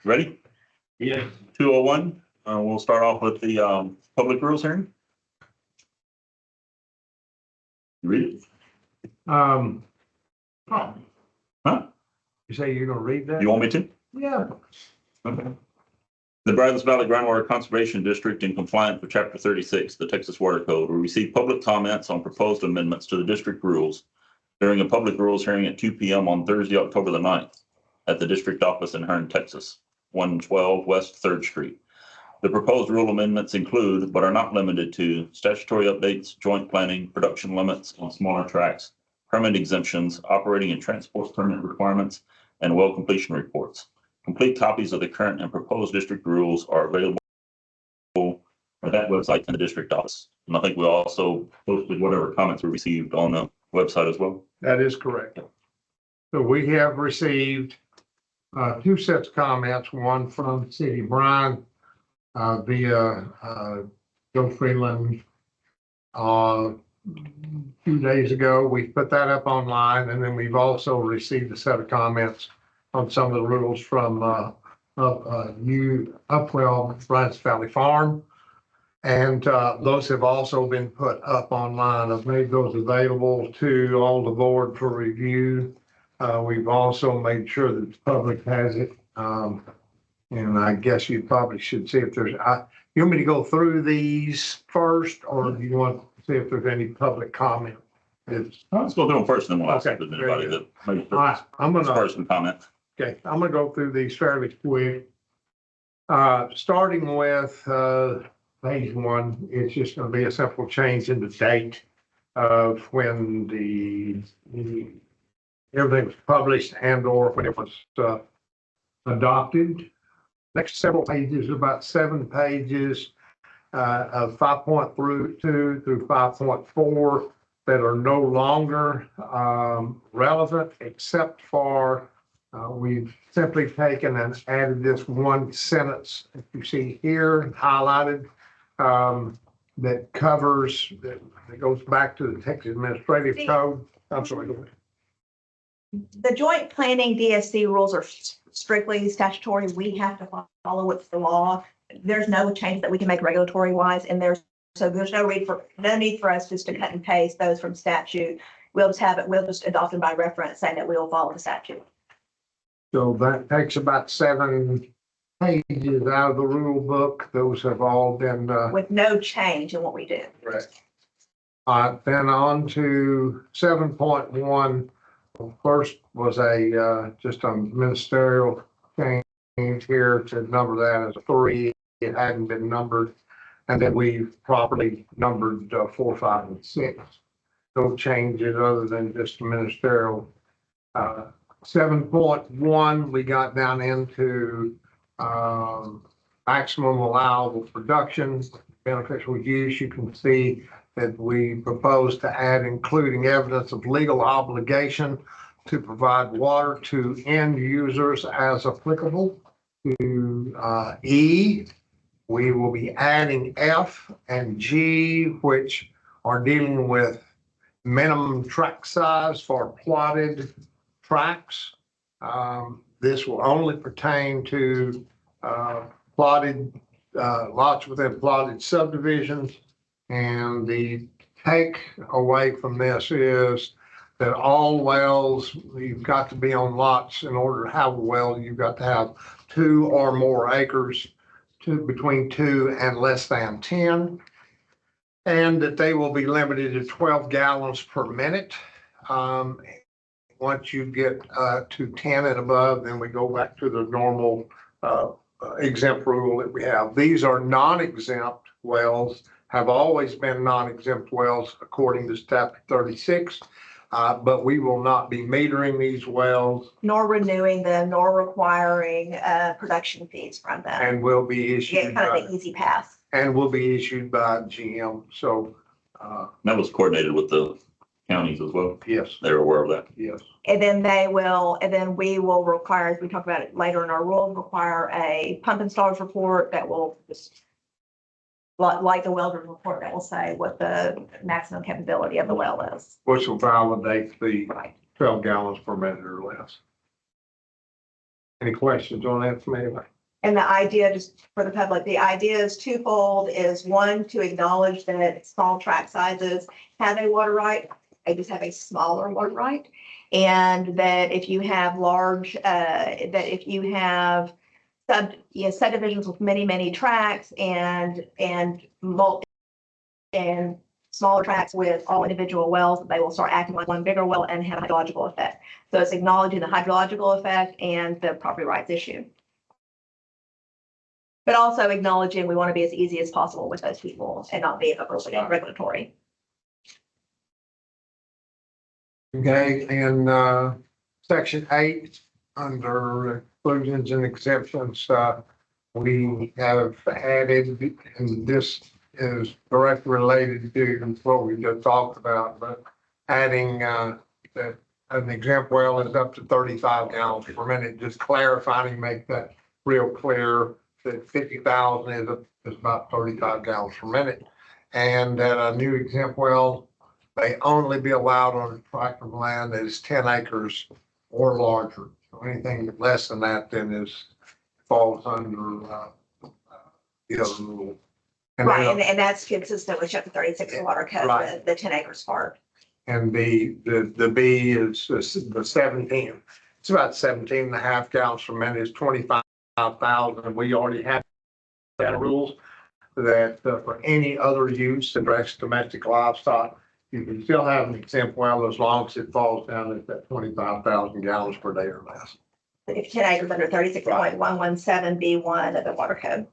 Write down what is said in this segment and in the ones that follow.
Ready? Yeah. 201, we'll start off with the public rules hearing. You read it? Huh? You say you're gonna read that? You want me to? Yeah. Okay. The Brazos Valley Groundwater Conservation District, in compliance with Chapter 36, the Texas Water Code, will receive public comments on proposed amendments to the district rules during a public rules hearing at 2 p.m. on Thursday, October the 9th, at the district office in Hearne, Texas, 112 West 3rd Street. The proposed rule amendments include, but are not limited to, statutory updates, joint planning, production limits on smaller tracts, permit exemptions, operating and transport permit requirements, and well completion reports. Complete copies of the current and proposed district rules are available at that website in the district office. And I think we also posted whatever comments we received on the website as well. That is correct. So we have received two sets of comments, one from City of Bryan via Joe Freeland a few days ago. We put that up online, and then we've also received a set of comments on some of the rules from Upwell Brazos Valley Farm. And those have also been put up online. I've made those available to all the board for review. We've also made sure that the public has it. And I guess you probably should see if there's, you want me to go through these first, or do you want to see if there's any public comment? Let's go through them first, and then we'll ask if Okay, there's anybody very that maybe All right, I'm gonna. person comment. Okay, I'm gonna go through these fairly quick. Starting with page one, it's just gonna be a simple change in the date of when the everything was published and or when it was adopted. Next several pages, about 7 pages of 5.2 through 5.4 that are no longer relevant, except for we've simply taken and added this one sentence that you see here highlighted that covers, that goes back to the Texas Administrative Code. I'm sorry, go ahead. The joint planning DSC rules are strictly statutory. We have to follow what's the law. There's no change that we can make regulatory wise in there. So there's no need for us just to cut and paste those from statute. We'll just adopt them by reference, saying that we'll follow the statute. So that takes about 7 pages out of the rule book. Those have all been With no change in what we do. correct. Then on to 7.1. First was just a ministerial change here to number that as a 3. It hadn't been numbered. And then we've properly numbered 4, 5, and 6. No changes other than just ministerial. 7.1, we got down into maximum allowable production, beneficial use. You can see that we propose to add including evidence of legal obligation to provide water to end users as applicable. To E, we will be adding F and G, which are dealing with minimum tract size for plotted tracts. This will only pertain to plotted lots within plotted subdivisions. And the take away from this is that all wells, you've got to be on lots in order to have a well. You've got to have 2 or more acres, between 2 and less than 10. And that they will be limited to 12 gallons per minute. Once you get to 10 and above, then we go back to the normal exempt rule that we have. These are non-exempt wells, have always been non-exempt wells according to Chapter 36, but we will not be metering these wells. Nor renewing them, nor requiring production fees from them. And will be issued. Get kind of the easy path. And will be issued by GM. So That was coordinated with the counties as well. yes, They're aware of that. yes. And then we will require, as we talk about it later in our rules, require a pump installer's report that will just, like the welder's report, that will say what the maximum capability of the well is. Which will validate the Right. 12 gallons per minute or less. Any questions on that from anybody? And the idea, just for the public, the idea is twofold, is one, to acknowledge that small tract sizes have a water right. They just have a smaller water right. And that if you have large, subdivisions with many, many tracts and smaller tracts with all individual wells, they will start acting like one bigger well and have a hydrological effect. So it's acknowledging the hydrological effect and the property rights issue. But also acknowledging we want to be as easy as possible with those people and not be overly regulatory. Okay, and section 8, under exclusions and exemptions, we have added, and this is directly related to what we just talked about, but adding that an exempt well is up to 35 gallons per minute, just clarifying, make that real clear that 50,000 is about 35 gallons per minute. And that a new exempt well may only be allowed on a tract of land that is 10 acres or larger. So anything less than that then falls under the other rule. Right, and that's consistent with chapter 36 of the water code, Right. the 10 acres part. And the B is the 17. It's about 17 and a half gallons per minute, is 25,000. We already have that rules that for any other use that directs domestic livestock, you can still have an exempt well as long as it falls down at that 25,000 gallons per day or less. If 10 acres under 36.117B1 of the water code.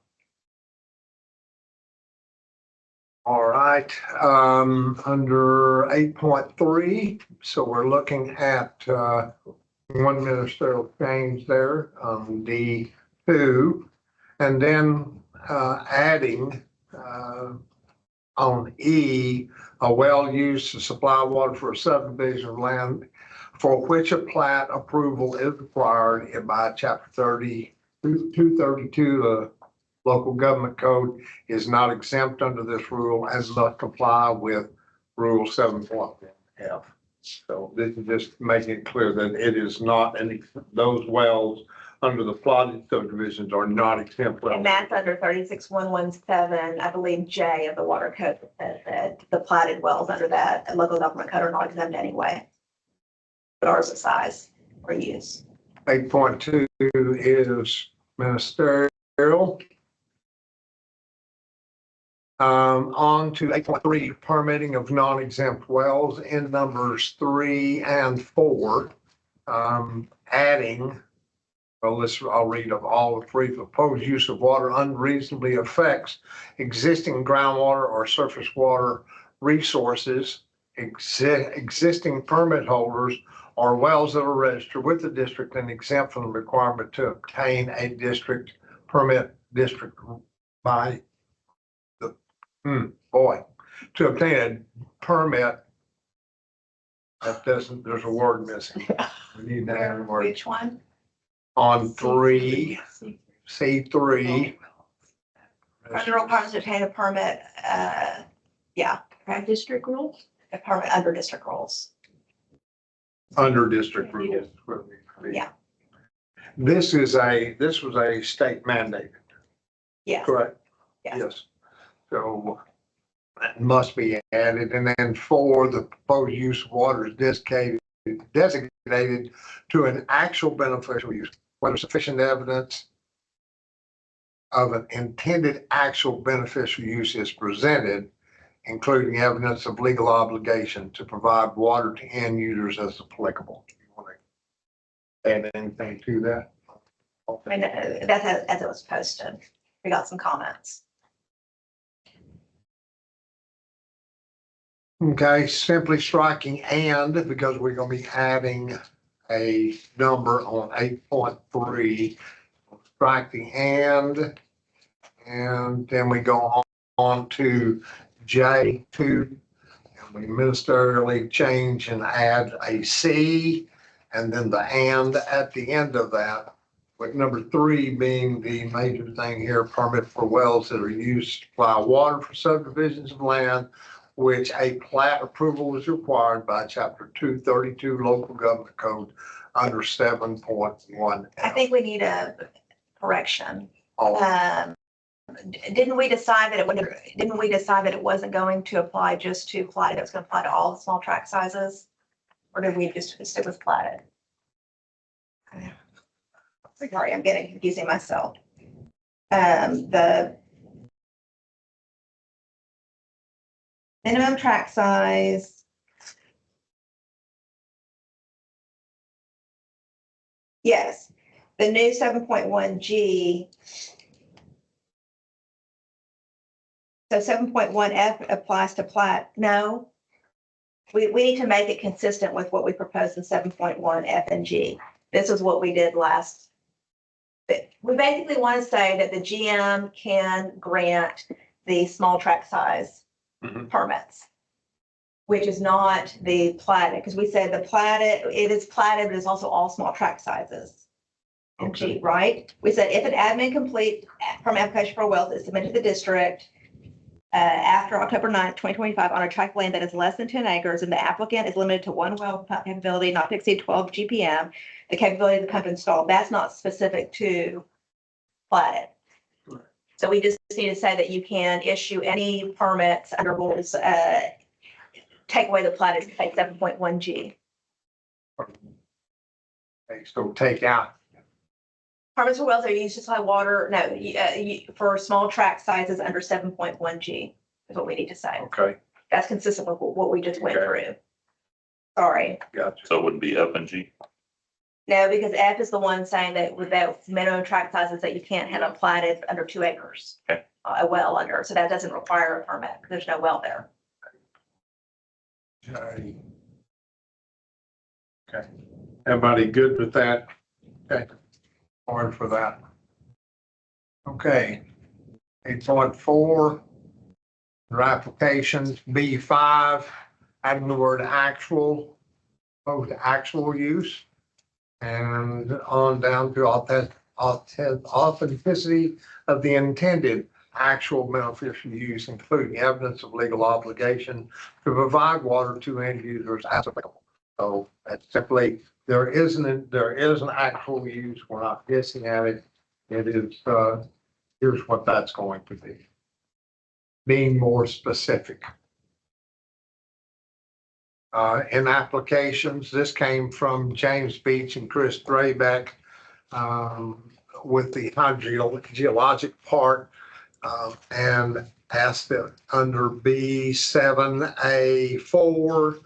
All right, under 8.3, so we're looking at one ministerial change there, D2, and then adding on E, a well used to supply water for a subdivision of land for which a plat approval is required by chapter 232 local government code is not exempt under this rule and must comply with rule 7.1F. So this is just making it clear that it is not any, those wells under the plotted subdivisions are not exempt wells. And that's under 36.117, I believe, J of the water code, that the platted wells under that local government code are not exempt anyway. Regardless of size or use. 8.2 is ministerial. On to 8.3, permitting of non-exempt wells in numbers 3 and 4. Adding, well, I'll read of all the three. Proposed use of water unreasonably affects existing groundwater or surface water resources, existing permit holders, or wells that are registered with the district and exempt from the requirement to obtain a district permit by the, to obtain a permit. That doesn't, there's a word missing. We need to add a word. Which one? On 3, C3. Under requirements to obtain a permit, district rules? A permit under district rules. Under district rules. Yeah. This was a state mandate, Yes. correct? Yes. Yes. So that must be added. And then 4, the proposed use of water is designated to an actual beneficial use, whether sufficient evidence of an intended actual beneficial use is presented, including evidence of legal obligation to provide water to end users as applicable. You want to add anything to that? I mean, that's as it was posted. We got some comments. Okay, simply striking and, because we're going to be adding a number on 8.3. Strike the and then we go on to J2, and we ministerially change and add a C, and then the and at the end of that, with number 3 being the major thing here, permit for wells that are used to supply water for subdivisions of land which a plat approval is required by chapter 232 local government code under 7.1. I think we need a correction. Oh, Didn't we decide that it wasn't going to apply just to platted, it was gonna apply to all the small tract sizes? Or did we just stick with platted? Sorry, I'm getting confusing myself. The minimum tract size. Yes, the new 7.1G. So 7.1F applies to plat, no? We need to make it consistent with what we proposed in 7.1F and G. This is what we did last. We basically want to say that the GM can grant the small tract size Mhm. permits, which is not the platted, because we said the platted, it is platted, but it's also all small tract sizes. In G, right? We said if an admin complete from application for a well is submitted to the district after October 9th, 2025 on a tract of land that is less than 10 acres and the applicant is limited to one well pump capability not to exceed 12 GPM, the capability of the pump installed, that's not specific to platted. So we just need to say that you can issue any permits under rules, take away the platted, say 7.1G. Okay, so take out, Permits for wells are used to supply water, for small tract sizes under 7.1G is what we need to say. okay, That's consistent with what we just went Okay. through. Sorry. gotcha. So it wouldn't be F and G. No, because F is the one saying that with that minimum tract sizes that you can't have a platted under 2 acres. Okay. A well under, so that doesn't require a permit, because there's no well there. Okay. Okay, everybody good with that? Okay, hard for that. Okay, 8.4, their applications, B5, adding the word actual, both actual use, and on down to authenticity of the intended actual beneficial use, including evidence of legal obligation to provide water to end users as applicable. So that's simply, there is an actual use. We're not guessing at it. It is, here's what that's going to be. Being more specific. In applications, this came from James Beach and Chris Draybeck, with the hydrogeologic part, and asked that under B7A4,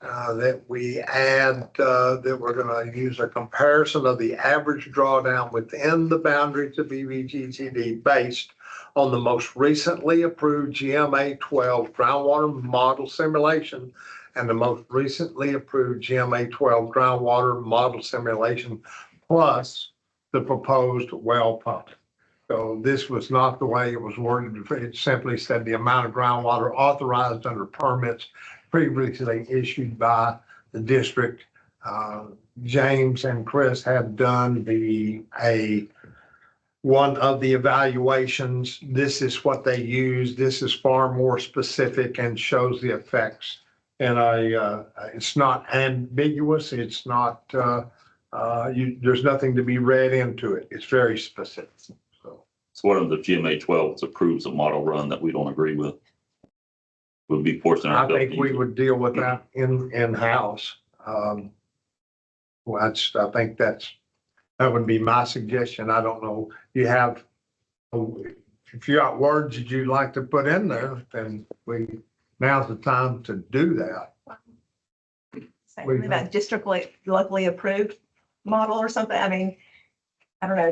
that we add, that we're gonna use a comparison of the average drawdown within the boundaries of BVGTD based on the most recently approved GMA 12 groundwater model simulation and the most recently approved GMA 12 groundwater model simulation plus the proposed well pump. So this was not the way it was worded. It simply said the amount of groundwater authorized under permits previously issued by the district. James and Chris have done one of the evaluations. This is what they use. This is far more specific and shows the effects. And it's not ambiguous. It's not, there's nothing to be read into it. It's very specific. So one of the GMA 12 approves a model run that we don't agree with. We'll be forcing I ourselves. think we would deal with that in-house. Well, I think that would be my suggestion. I don't know. If you got words that you'd like to put in there, then now's the time to do that. Something about districtly, locally approved model or something. I mean, I don't know.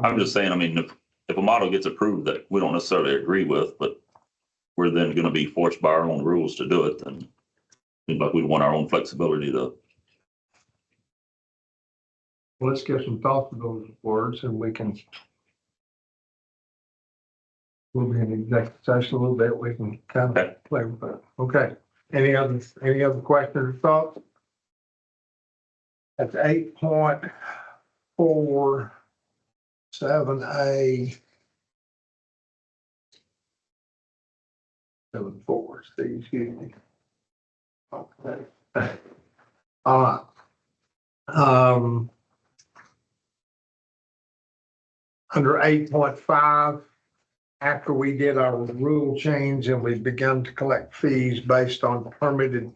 I'm just saying, I mean, if a model gets approved that we don't necessarily agree with, but we're then gonna be forced by our own rules to do it, then seems like we want our own flexibility to. Let's get some thought to those words and we'll be in executive session a little bit. We can kind of play with that. Okay. Any other questions or thoughts? That's 8.47A. 7-4, Steve, excuse me. Okay. All right. Under 8.5, after we did our rule change and we began to collect fees based on permitted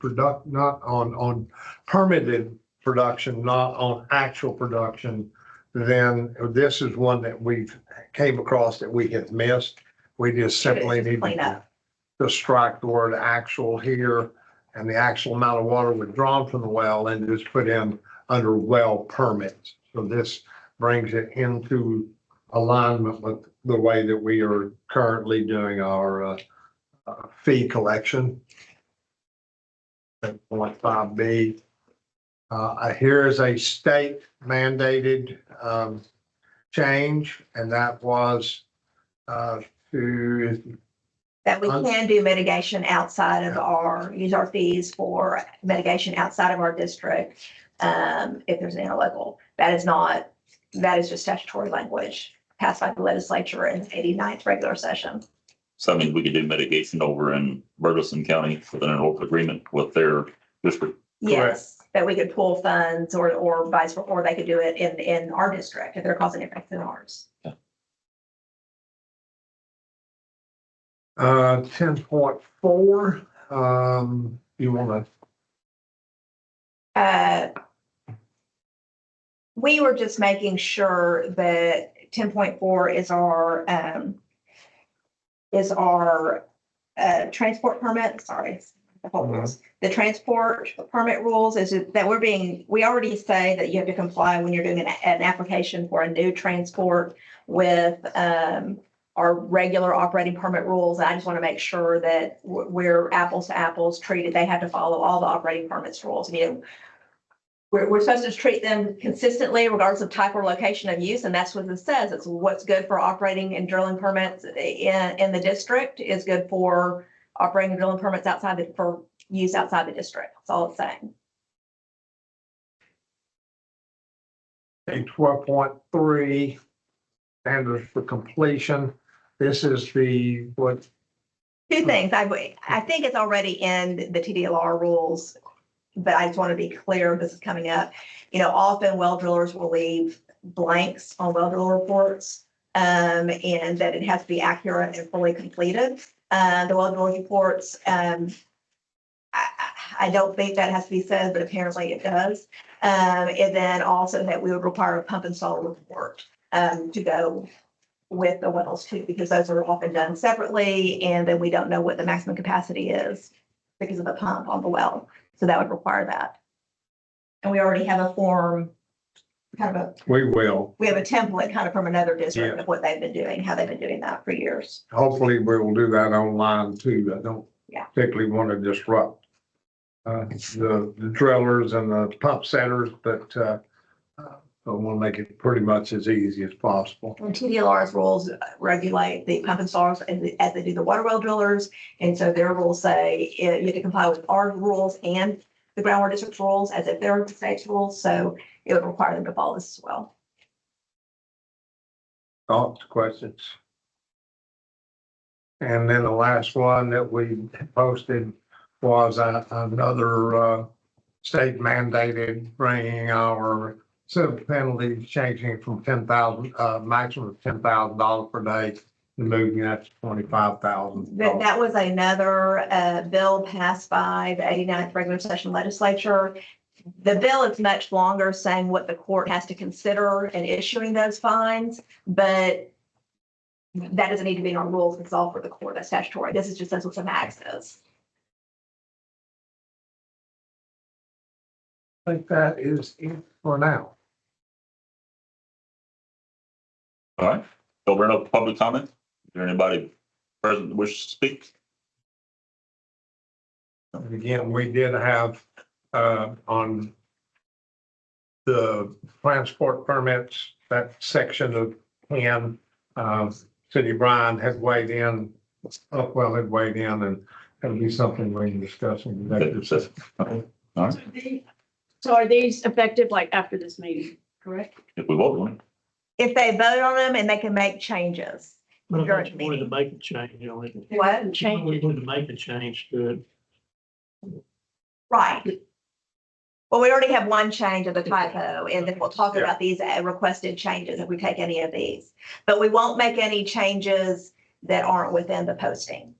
not on permitted production, not on actual production, then this is one that we've came across that we had missed. We just simply Just need clean up. to strike the word actual here and the actual amount of water withdrawn from the well and just put in under well permits. So this brings it into alignment with the way that we are currently doing our fee collection. 7.5B. Here is a state mandated change, and that was to That we can do mitigation outside of use our fees for mitigation outside of our district. If there's an interlocal, that is just statutory language passed by the legislature in 89th regular session. So I mean, we could do mitigation over in Burleson County with an interlocal agreement with their district. Yes, that we could pull funds or vice versa, or they could do it in our district if they're causing effects in ours. 10.4, you want We were just making sure that 10.4 is our transport permit, sorry. The transport permit rules is that we already say that you have to comply when you're doing an application for a new transport with our regular operating permit rules. I just want to make sure that we're apples to apples treated. They have to follow all the operating permits rules. We're supposed to treat them consistently regardless of type or location of use, and that's what this says. It's what's good for operating and drilling permits in the district is good for operating and drilling permits for use outside the district. That's all it's saying. 12.3, standards for completion. This is Two things. I think it's already in the TDLR rules, but I just want to be clear, this is coming up. Often well drillers will leave blanks on well drill reports, and that it has to be accurate and fully completed. The well drill reports, I don't think that has to be said, but apparently it does. And then also that we would require a pump install report to go with the wells too, because those are often done separately, and then we don't know what the maximum capacity is because of the pump on the well. So that would require that. And we already have a form, we have a template kind of from another district of what they've been doing, how they've been doing that for years. Hopefully we will do that online too. I don't particularly want to disrupt the drillers and the pump setters, but I want to make it pretty much as easy as possible. And TDLR's rules regulate the pump installers as they do the water well drillers. And so their rules say you have to comply with our rules and the groundwater district's rules as if they're the state's rules. So it would require them to follow this as well. Thoughts, questions? And then the last one that we posted was another state mandated bringing our civil penalties, changing from $10,000 maximum of $10,000 per day, and moving that to $25,000. That was another bill passed by the 89th regular session legislature. The bill is much longer, saying what the court has to consider in issuing those fines, but that doesn't need to be in our rules. It's all for the court. That's statutory. This is just as what the max is. I think that is it for now. All right. Open up public comment. Is there anybody present that wishes to speak? And again, we did have on the transport permits, that section of 10, City Bryan had weighed in, Upwell had weighed in, and that'll be something we can discuss in the executive session. Okay. All right. So are these effective like after this meeting, correct? If we vote on it. If they vote on them and they can make changes. George Wanted to meeting. make a change on it. What? Change it. Wanted to make a change to it. Right. Well, we already have one change of the typo, and then we'll talk about these requested changes if we take any of these. But we won't make any changes that aren't within the posting.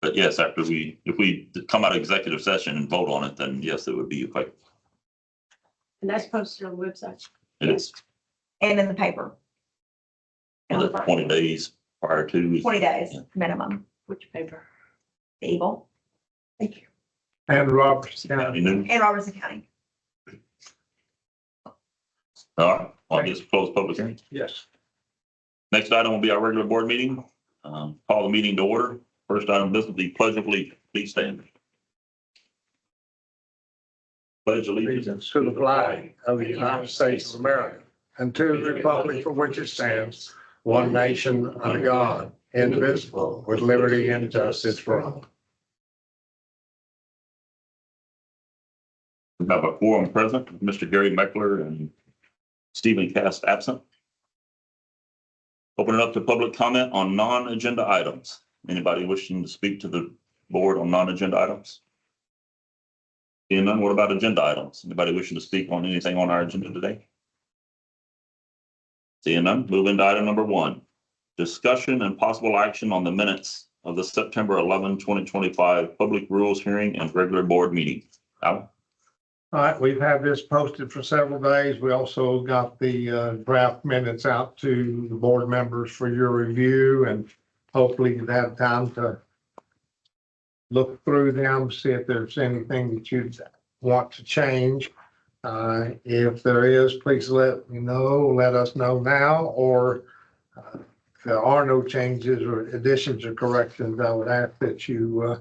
But yes, after if we come out of executive session and vote on it, then yes, it would be okay. And that's posted on the website. It is And in the paper. 20 days prior to. 20 days Yeah. minimum, Which paper? the Eagle Thank you. And Robertson County. County News. and Robertson County. All right, I'll just close public hearing. Yes. Next item will be our regular board meeting. Call the meeting to order. First item of business will be pledge of allegiance. Please stand. Pledge allegiance. To the flag of the United States of America and to the republic for which it stands, one nation under God, indivisible, with liberty and justice for all. We have a quorum present, Mr. Gary Meckler and Stephen Cast absent. Open it up to public comment on non-agenda items. Anybody wishing to speak to the board on non-agenda items? Seeing none, what about agenda items? Anybody wishing to speak on anything on our agenda today? Seeing none, move into item number 1. Discussion and possible action on the minutes of the September 11, 2025 public rules hearing and regular board meeting. Al? All right, we've had this posted for several days. We also got the draft minutes out to the board members for your review, and hopefully you have time to look through them, see if there's anything that you want to change. If there is, please let me know, let us know now, or if there are no changes or additions or corrections, I would ask that you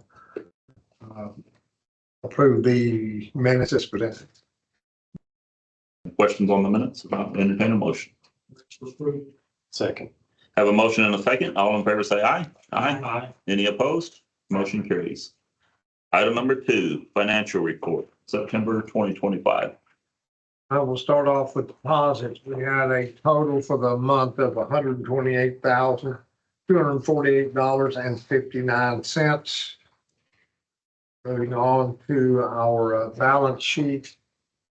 approve the minutes as presented. Questions on the minutes? Entertain a motion. Second. Have a motion and a second. All in favor say aye. Aye. Any opposed? Motion carries. Item number 2, financial report, September 2025. I will start off with deposits. We had a total for the month of $128,248.59. Moving on to our balance sheet,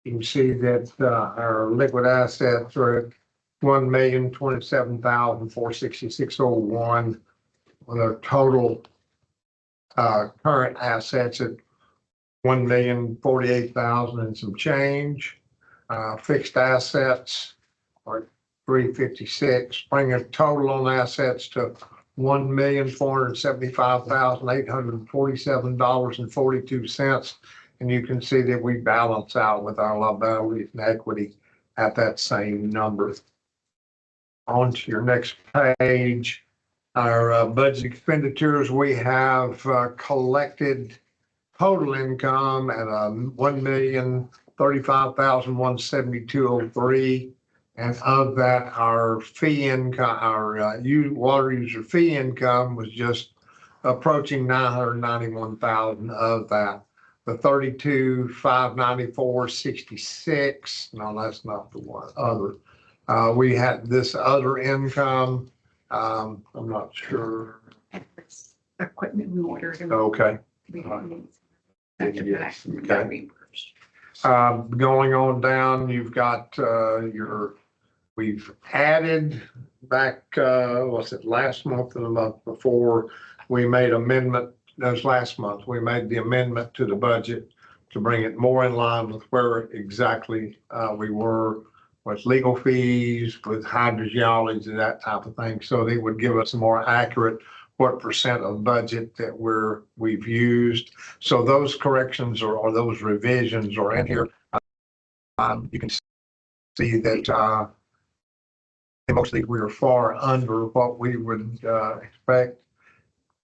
you can see that our liquid assets are at $1,027,466.01, with our total current assets at $1,048,000 and some change. Fixed assets are $356, bringing total on assets to $1,475,847.42. And you can see that we balance out with our liabilities and equity at that same number. On to your next page, our budget expenditures, we have collected total income at $1,035,172.03. And of that, our fee income, our water user fee income was just approaching $991,000 of that. The $32,594.66. No, that's not the one other. We had this other income. I'm not sure. Equipment we ordered. Okay. Back to back. Okay. Reimbursed. Going on down, you've got we've added back, was it last month or the month before? We made amendment, last month, we made the amendment to the budget to bring it more in line with where exactly we were with legal fees, with hydrogeology, that type of thing. So they would give us a more accurate what percent of budget that we've used. So those corrections or those revisions are in here. You can see that mostly we are far under what we would expect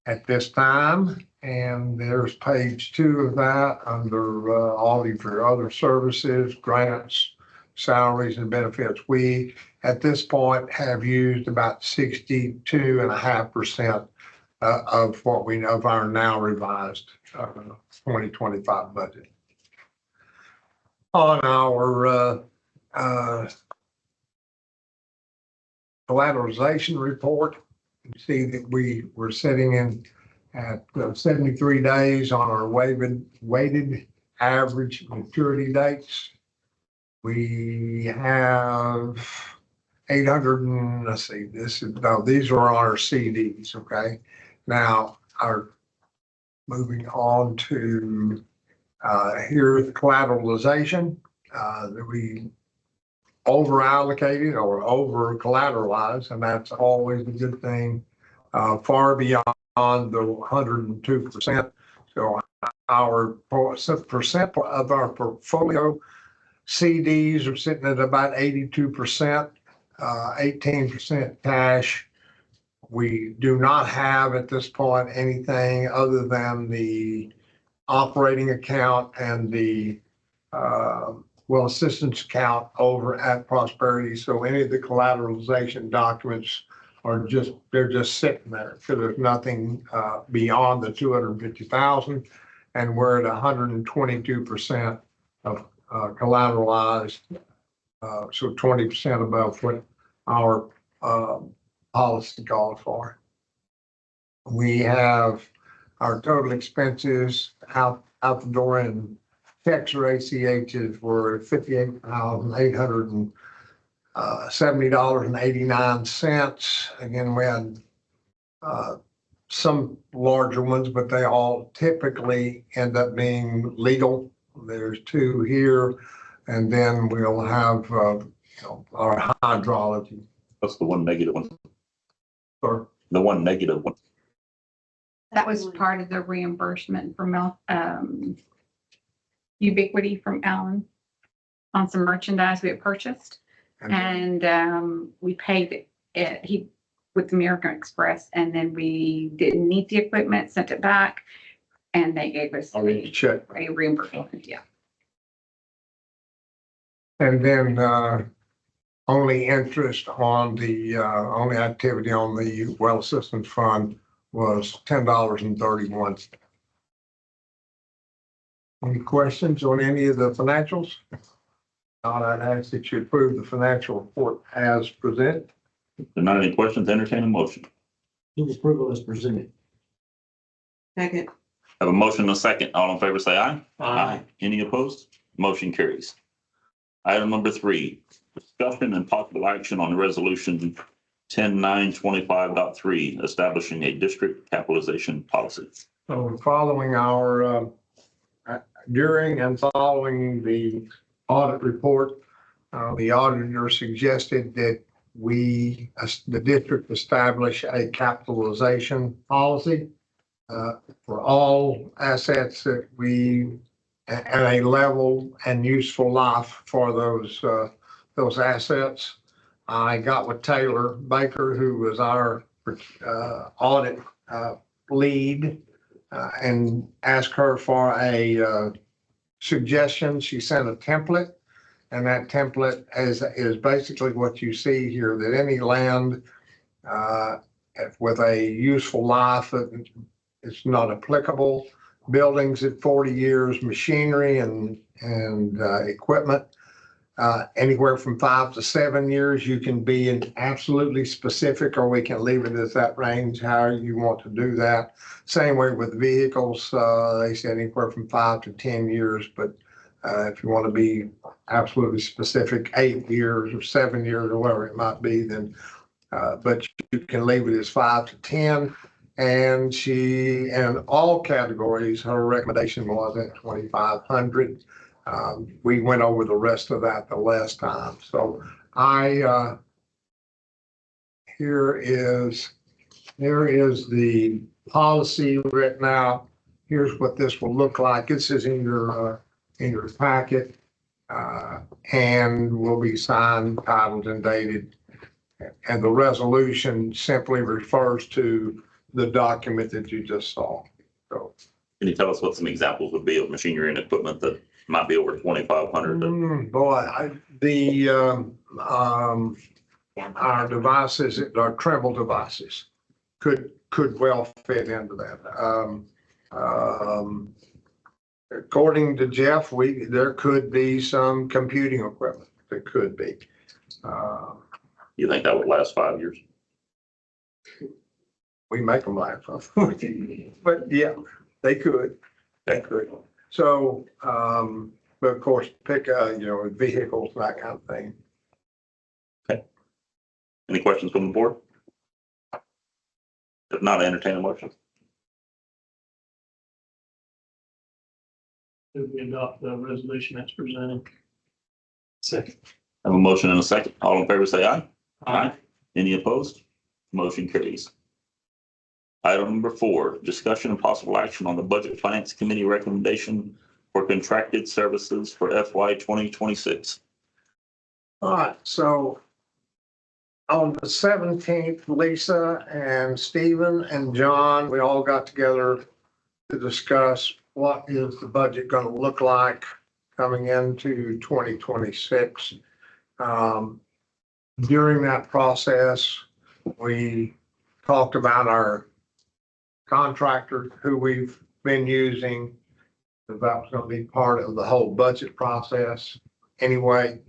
at this time. And there's page 2 of that under all of your other services, grants, salaries and benefits. We, at this point, have used about 62.5% of what we know of our now revised 2025 budget. On our collateralization report. You see that we were sitting in at 73 days on our weighted average maturity dates. We have 800 and, let's see, these are our CDs, okay? Now, moving on to, here's collateralization, that we over allocated or over collateralized, and that's always a good thing, far beyond the 102%. So our percent of our portfolio CDs are sitting at about 82%, 18% cash. We do not have at this point anything other than the operating account and the well assistance account over at Prosperity. So any of the collateralization documents are they're just sitting there. So there's nothing beyond the 250,000, and we're at 122% of collateralized. So 20% above what our policy calls for. We have our total expenses out the door in checks or ACHs were $58,870.89. Again, we had some larger ones, but they all typically end up being legal. There's two here, and then we'll have our hydrology. That's the one negative one. Or The one negative one. That was part of the reimbursement from Ubiquity from Allen on some merchandise we had purchased. And we paid it with American Express, and then we didn't need the equipment, sent it back, and they gave us already checked. a reimbursement. Yeah. And then only interest on the only activity on the well assistance fund was $10.31. Any questions on any of the financials? Not, I'd ask that you approve the financial report as presented. If there are not any questions, entertain a motion. Move approval as presented. Second. Have a motion and a second. All in favor, say aye. Any opposed? Motion carries. Item number 3, discussion and possible action on resolution 10925.3, establishing a district capitalization policy. So following our, during and following the audit report, the auditor suggested that the district establish a capitalization policy for all assets that and a level and useful life for those assets. I got with Taylor Baker, who was our audit lead, and asked her for a suggestion. She sent a template, and that template is basically what you see here, that any land with a useful life that it's not applicable, buildings at 40 years, machinery and equipment, anywhere from 5 to 7 years. You can be absolutely specific, or we can leave it at that range, however you want to do that. Same way with vehicles. They said anywhere from 5 to 10 years, but if you want to be absolutely specific, 8 years or 7 years or whatever it might be, then but you can leave it as 5 to 10. And in all categories, her recommendation was at 2,500. We went over the rest of that the last time. So here is the policy written out. Here's what this will look like. This is in your packet, and will be signed, titled, and dated. And the resolution simply refers to the document that you just saw. So, Can you tell us what some examples would be of machinery and equipment that might be over 2,500? Our devices, our Trimble devices, could well fit into that. According to Jeff, there could be some computing equipment that could be. You think that would last 5 years? We make them laugh. But yeah, they could. They could. So, but of course, pick, vehicles, that kind of thing. Any questions from the board? If not, I entertain a motion. Do we adopt the resolution as presented? Second. I have a motion and a second. All in favor, say aye. Any opposed? Motion carries. Item number 4, discussion and possible action on the Budget Finance Committee recommendation for contracted services for FY 2026. All right, so on the 17th, Lisa and Stephen and John, we all got together to discuss what is the budget going to look like coming into 2026. During that process, we talked about our contractor who we've been using. That was going to be part of the whole budget process anyway.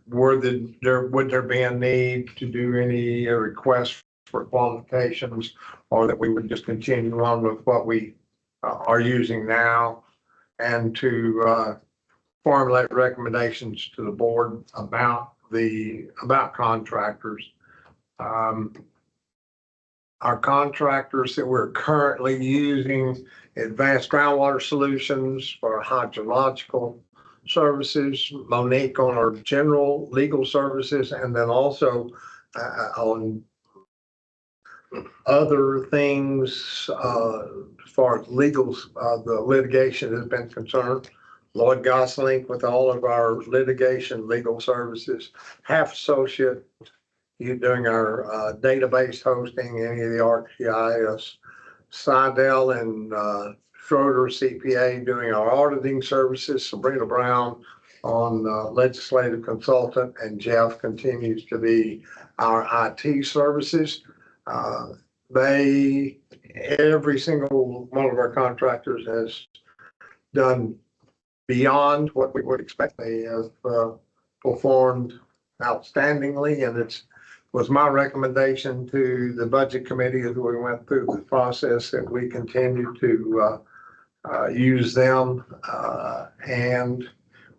Would there be a need to do any requests for qualifications, or that we would just continue on with what we are using now, and to formulate recommendations to the board about contractors. Our contractors that we're currently using, Advanced Groundwater Solutions for hydrological services, Monique on our general legal services, and then also on other things as far as legal, the litigation has been concerned. Lloyd Gosling with all of our litigation legal services, Half Associate, you doing our database hosting, any of the ArcGIS, Seidel and Schroeder CPA doing our auditing services, Sabrina Brown on legislative consultant, and Jeff continues to be our IT services. Every single one of our contractors has done beyond what we would expect. They have performed outstandingly, and it was my recommendation to the budget committee as we went through the process that we continue to use them. And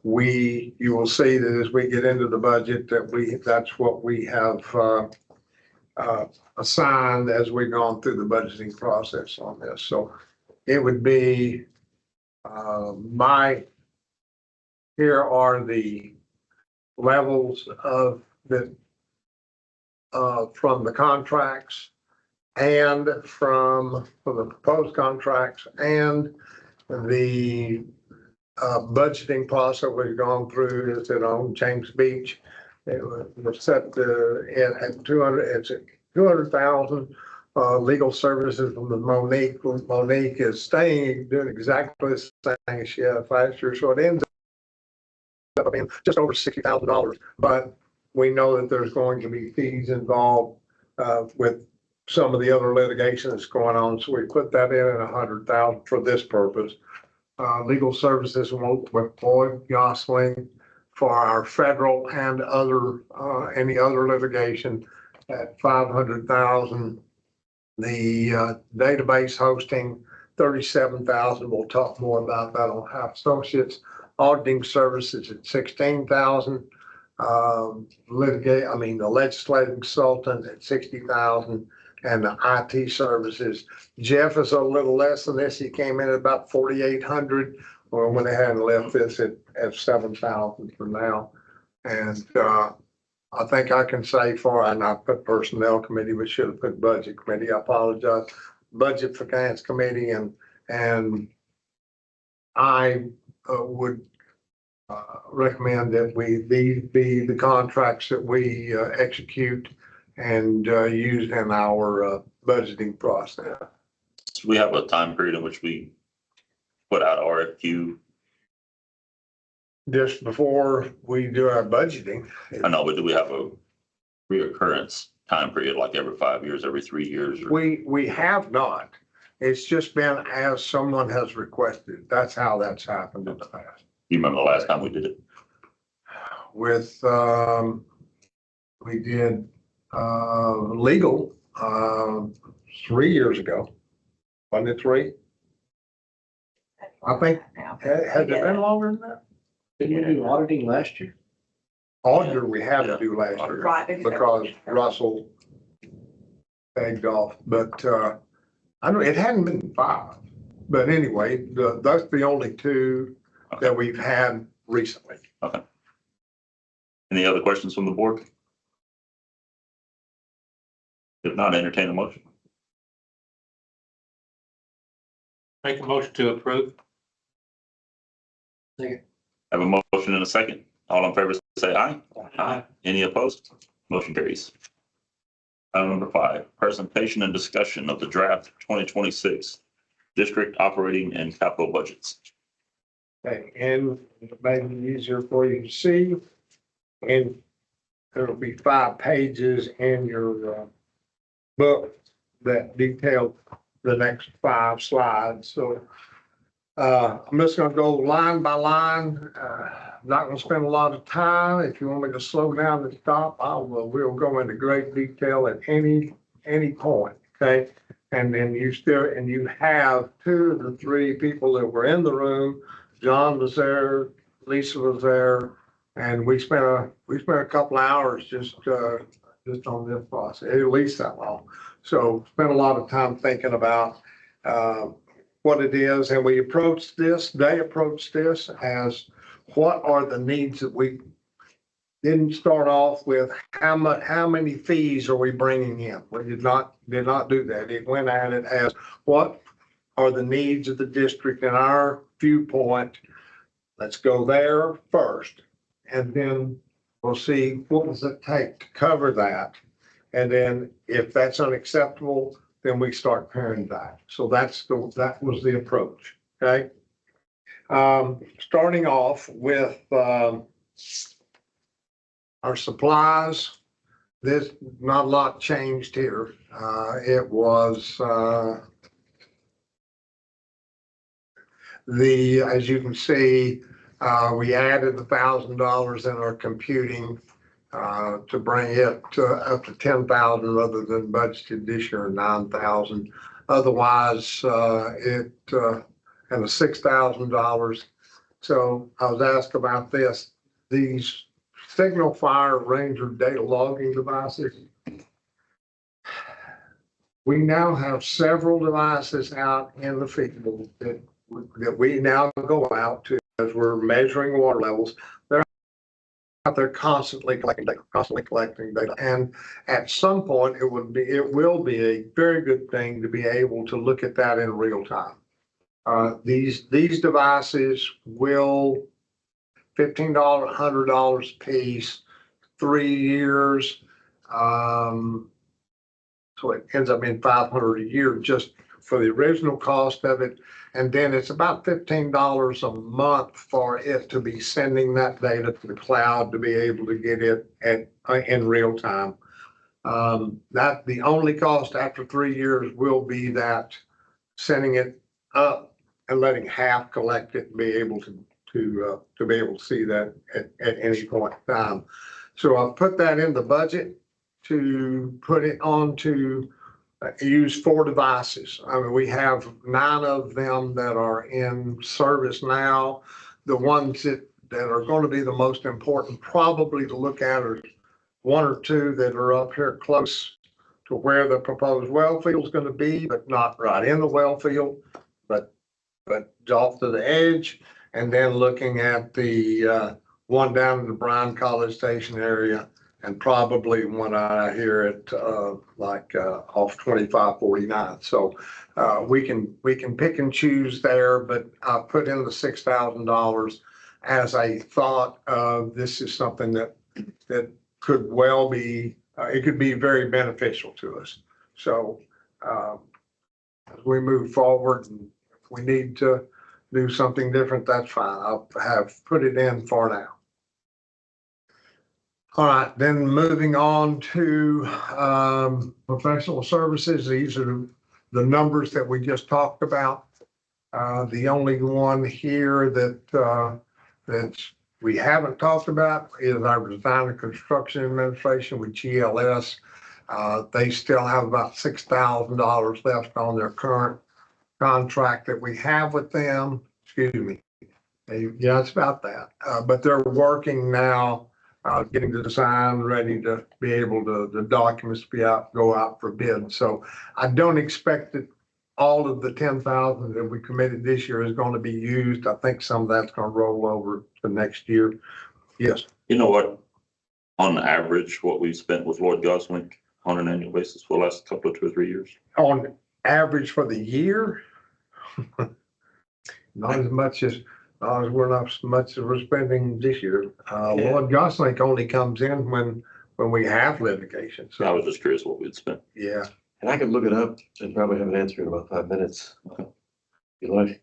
you will see that as we get into the budget that that's what we have assigned as we've gone through the budgeting process on this. So it would be here are the levels of the from the contracts and from the proposed contracts and the budgeting process we've gone through. Is it on James Beach? It was set at 200. It's at 200,000. Legal services from the Monique. Monique is doing exactly the same thing as she had last year, so it ends up being just over $60,000. But we know that there's going to be fees involved with some of the other litigation that's going on, so we put that in at 100,000 for this purpose. Legal services with Lloyd Gosling for our federal and any other litigation at 500,000. The database hosting 37,000. We'll talk more about that on Half Associates. Auditing services at 16,000. The legislative consultant at 60,000, and the IT services. Jeff is a little less than this. He came in at about 4,800. Well, when they hadn't left this at 7,000 for now. And I think I can say and I put personnel committee, but should have put budget committee. I apologize. Budget finance committee, and I would recommend that these be the contracts that we execute and use in our budgeting process. So we have a time period in which we put out RFQ. Just before we do our budgeting. I know, but do we have a reoccurrence time period, like every 5 years, every 3 years? Or... We have not. It's just been as someone has requested. That's how that's happened in the past. You remember the last time we did it? with, we did, legal, 3 years ago. Wasn't it 3? I think, has it been longer than that? Didn't you do auditing last year? Auditor we had to do last year Right. because Russell begged off, but, I know it hadn't been 5. But anyway, that's the only 2 that we've had recently. Any other questions from the board? If not, entertain a motion. Make a motion to approve. Have a motion and a second. All in favor, say aye. Aye. Any opposed? Motion carries. Item number 5, presentation and discussion of the draft 2026 district operating and capital budgets. Okay, and to make it easier for you to see, and there'll be 5 pages in your book that detail the next 5 slides. So I'm just gonna go line by line. I'm not gonna spend a lot of time. If you want me to slow down and stop, we'll go into great detail at any point, okay? And then you have 2 of the 3 people that were in the room. John was there, Lisa was there, and we spent a couple hours just on this process, at least that long. So spent a lot of time thinking about what it is, and they approached this as what are the needs that we didn't start off with, how many fees are we bringing in? We did not do that. It went at it as what are the needs of the district in our viewpoint. Let's go there first, and then we'll see what does it take to cover that. And then if that's unacceptable, then we start paring back. So that was the approach, okay? Starting off with our supplies, there's not a lot changed here. It was as you can see, we added $1,000 in our computing to bring it up to 10,000 rather than budgeted this year 9,000. Otherwise, and the $6,000. So I was asked about this. These Signal Fire Ranger data logging devices. We now have several devices out in the field that we now go out to as we're measuring water levels. They're out there constantly collecting data. And at some point, it will be a very good thing to be able to look at that in real time. These devices will $15, $100 a piece, 3 years. So it ends up being $500 a year just for the original cost of it. And then it's about $15 a month for it to be sending that data to the cloud to be able to get it in real time. That the only cost after 3 years will be that sending it up and letting half collect it and be able to be able to see that at any point in time. So I've put that in the budget to put it on to use 4 devices. I mean, we have 9 of them that are in service now. The ones that are going to be the most important probably to look at are 1 or 2 that are up here close to where the proposed well field is going to be, but not right in the well field, but off to the edge. And then looking at the one down in the Bryan College Station area, and probably one out here at off 2549. So we can pick and choose there, but I put in the $6,000 as a thought of this is something that could well be, it could be very beneficial to us. So as we move forward, and if we need to do something different, that's fine. I'll have put it in for now. All right, then moving on to professional services. These are the numbers that we just talked about. The only one here that's we haven't talked about is our Design and Construction Administration with GLS. They still have about $6,000 left on their current contract that we have with them. Excuse me. Yeah, it's about that. But they're working now, getting the design ready to be able to, the documents go out for bid. So I don't expect that all of the 10,000 that we committed this year is going to be used. I think some of that's going to roll over to next year. Yes. You know what? On average, what we've spent with Lloyd Gosling on an annual basis for the last couple of 2 or 3 years. On average for the year, not as much as we're not as much as we're spending this year. Lord Gosling only comes in when we have litigation. I So, was just curious what we'd spent. yeah, And I can look it up and probably have an answer in about 5 minutes. You like,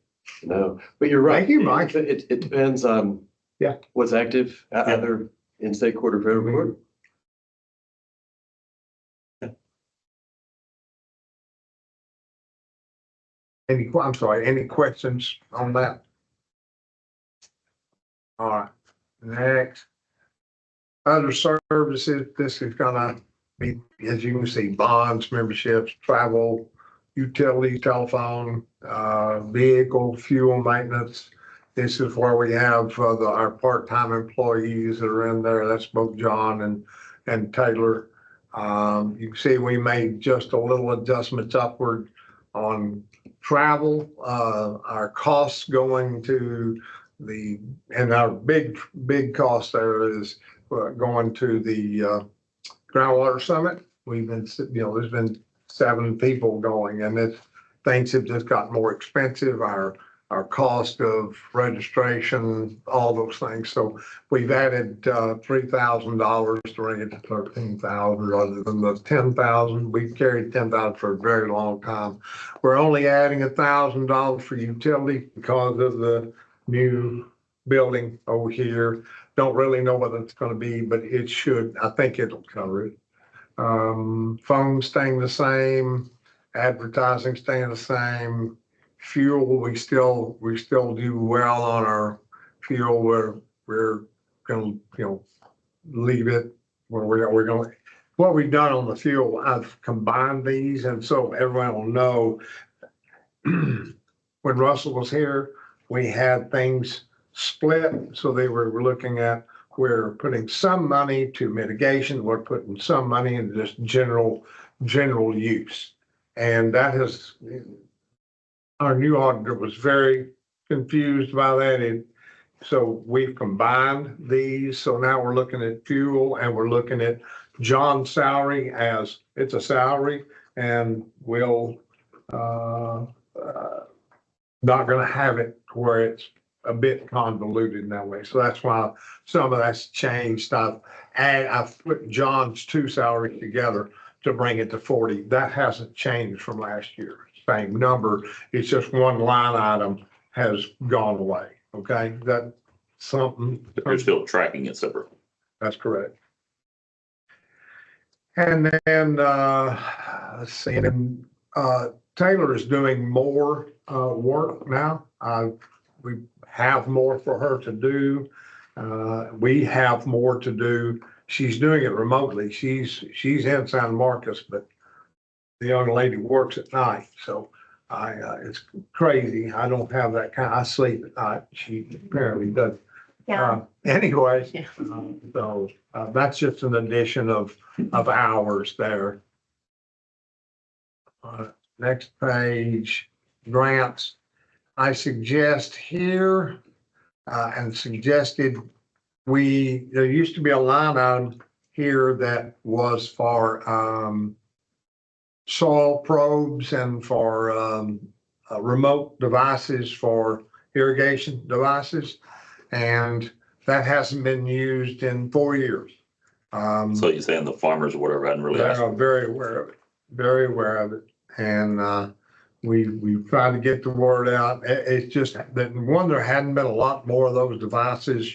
but you're right. Thank you, Mike. It depends on. Yeah. What's active, either in state court or federal court. any questions on that? All right, next. Other services, this is gonna be, as you can see, bonds, memberships, travel, utility, telephone, vehicle, fuel maintenance. This is where we have our part-time employees that are in there. That's both John and Taylor. You can see we made just a little adjustments upward on travel. Our costs going to and our big cost there is going to the groundwater summit. We've been, there's been 7 people going, and things have just gotten more expensive. Our cost of registration, all those things. So we've added $3,000 to bring it to 13,000 rather than the 10,000. We've carried 10,000 for a very long time. We're only adding $1,000 for utility because of the new building over here. Don't really know what it's going to be, but it should. I think it'll cover it. Phones staying the same, advertising staying the same. Fuel, we still do well on our fuel. We're going to, leave it where we're going. What we've done on the fuel, I've combined these, and so everyone will know. When Russell was here, we had things split, so we're looking at, we're putting some money to mitigation, we're putting some money into just general use. And that has, our new auditor was very confused by that. So we've combined these. So now we're looking at fuel and we're looking at John's salary as it's a salary, and we'll, not going to have it where it's a bit convoluted in that way. So that's why some of that's changed. I've put John's 2 salaries together to bring it to 40. That hasn't changed from last year. Same number. It's just one line item has gone away. Okay, that's something. But you're still tracking it separately. That's correct. And then let's see. And Taylor is doing more work now. We have more for her to do. We have more to do. She's doing it remotely. She's in San Marcos, but the young lady works at night. So it's crazy. I don't have that kind. I sleep at night. She apparently does. Yeah. Anyway, so that's just an addition of hours there. Next page, grants. I suggest here and suggested there used to be a line item here that was for soil probes and for remote devices for irrigation devices. And that hasn't been used in 4 years. So you're saying the farmers or whatever hadn't really asked. They're very aware of it, very aware of it. And we've tried to get the word out. It's just that there hadn't been a lot more of those devices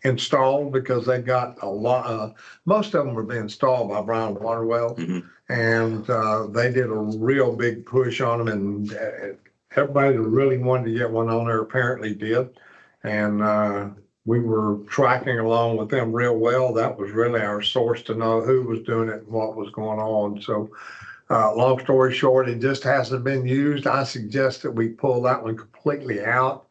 installed because they got a lot, most of them were being installed by Brown Water Well. Mhm. And they did a real big push on them, and everybody that really wanted to get one on there apparently did. And we were tracking along with them real well. That was really our source to know who was doing it and what was going on. So long story short, it just hasn't been used. I suggest that we pull that one completely out.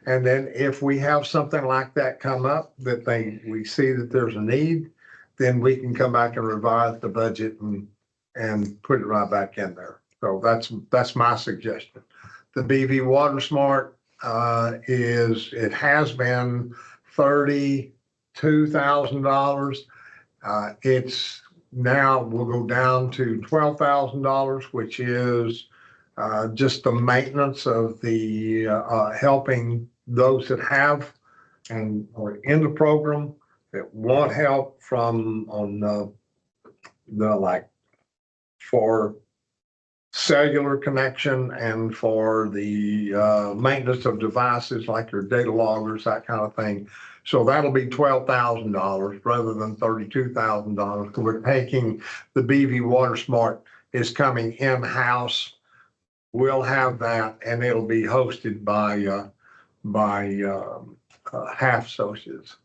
And then if we have something like that come up that we see that there's a need, then we can come back and revise the budget and put it right back in there. So that's my suggestion. The BV Water Smart it has been $32,000. It's now will go down to $12,000, which is just the maintenance of the helping those that have and are in the program that want help from on the like for cellular connection and for the maintenance of devices like your data loggers, that kind of thing. So that'll be $12,000 rather than $32,000. We're taking the BV Water Smart is coming in-house. We'll have that, and it'll be hosted by Half Associates.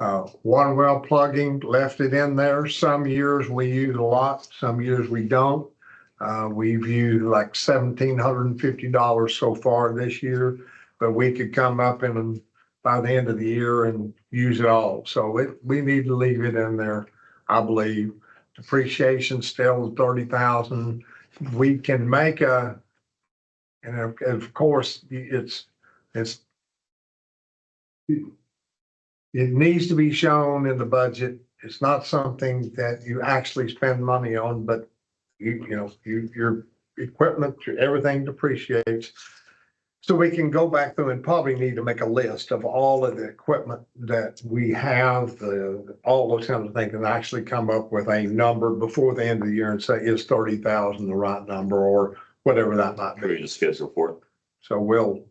Water well plugging, left it in there. Some years we use a lot, some years we don't. We've used like $1,750 so far this year, but we could come up by the end of the year and use it all. So we need to leave it in there, I believe. Depreciation still 30,000. We can make and of course it needs to be shown in the budget. It's not something that you actually spend money on, but your equipment, everything depreciates. So we can go back through and probably need to make a list of all of the equipment that we have, all those kinds of things, and actually come up with a number before the end of the year and say, is 30,000 the right number or whatever that might be. Create a schedule for it. So we'll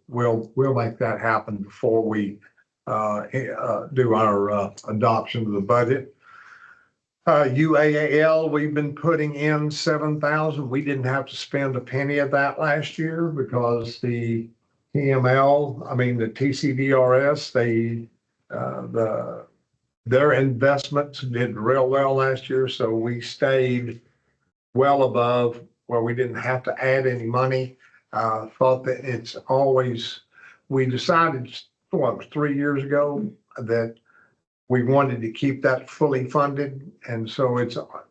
make that happen before we do our adoption of the budget. UAAL, we've been putting in 7,000. We didn't have to spend a penny of that last year because the TCDRS, their investments did real well last year. So we stayed well above where we didn't have to add any money. Thought that we decided, it was 3 years ago that we wanted to keep that fully funded. And so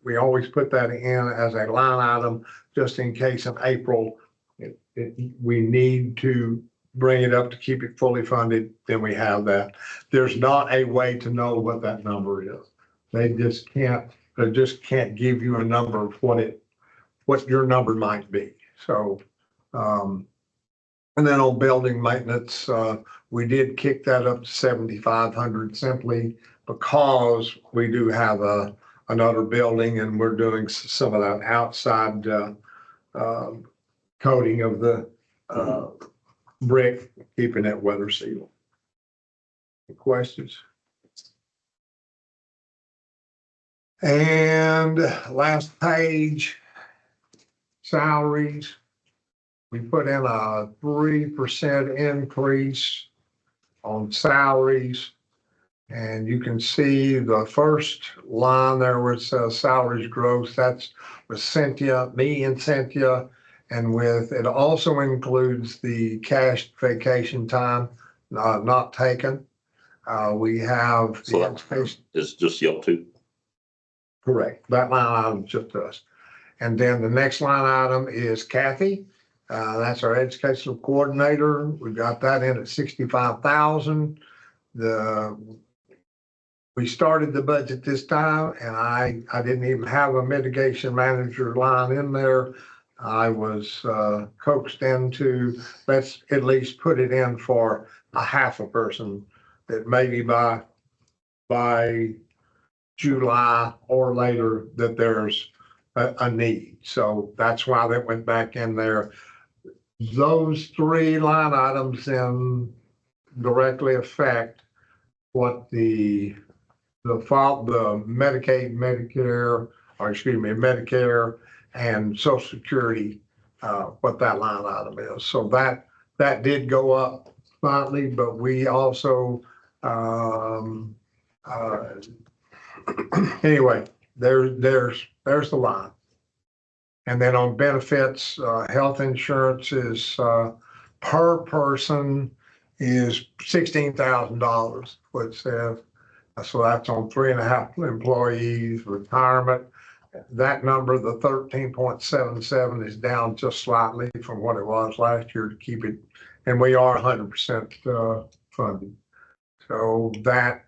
we always put that in as a line item, just in case in April, we need to bring it up to keep it fully funded, then we have that. There's not a way to know what that number is. They just can't give you a number of what your number might be. So, and then on building maintenance, we did kick that up to 7,500 simply because we do have another building and we're doing some of that outside coating of the brick, keeping it weather sealed. Questions? And last page, salaries. We put in a 3% increase on salaries. And you can see the first line there where it says salaries growth, that's with Cynthia, me and Cynthia. And it also includes the cash vacation time not taken. We have So the that education. is just y'all two. Correct. That line item is just us. And then the next line item is Kathy. That's our educational coordinator. We got that in at 65,000. We started the budget this time and I didn't even have a mitigation manager line in there. I was coaxed into, let's at least put it in for a half a person that maybe by July or later that there's a need. So that's why that went back in there. Those three line items then directly affect what the Medicaid, Medicare and Social Security, what that line item is. So that did go up slightly, but we also, anyway, there's the line. And then on benefits, health insurance is, per person is $16,000, what it says. So that's on 3.5 employees. Retirement, that number, the 13.77 is down just slightly from what it was last year to keep it, and we are 100% funded. So that's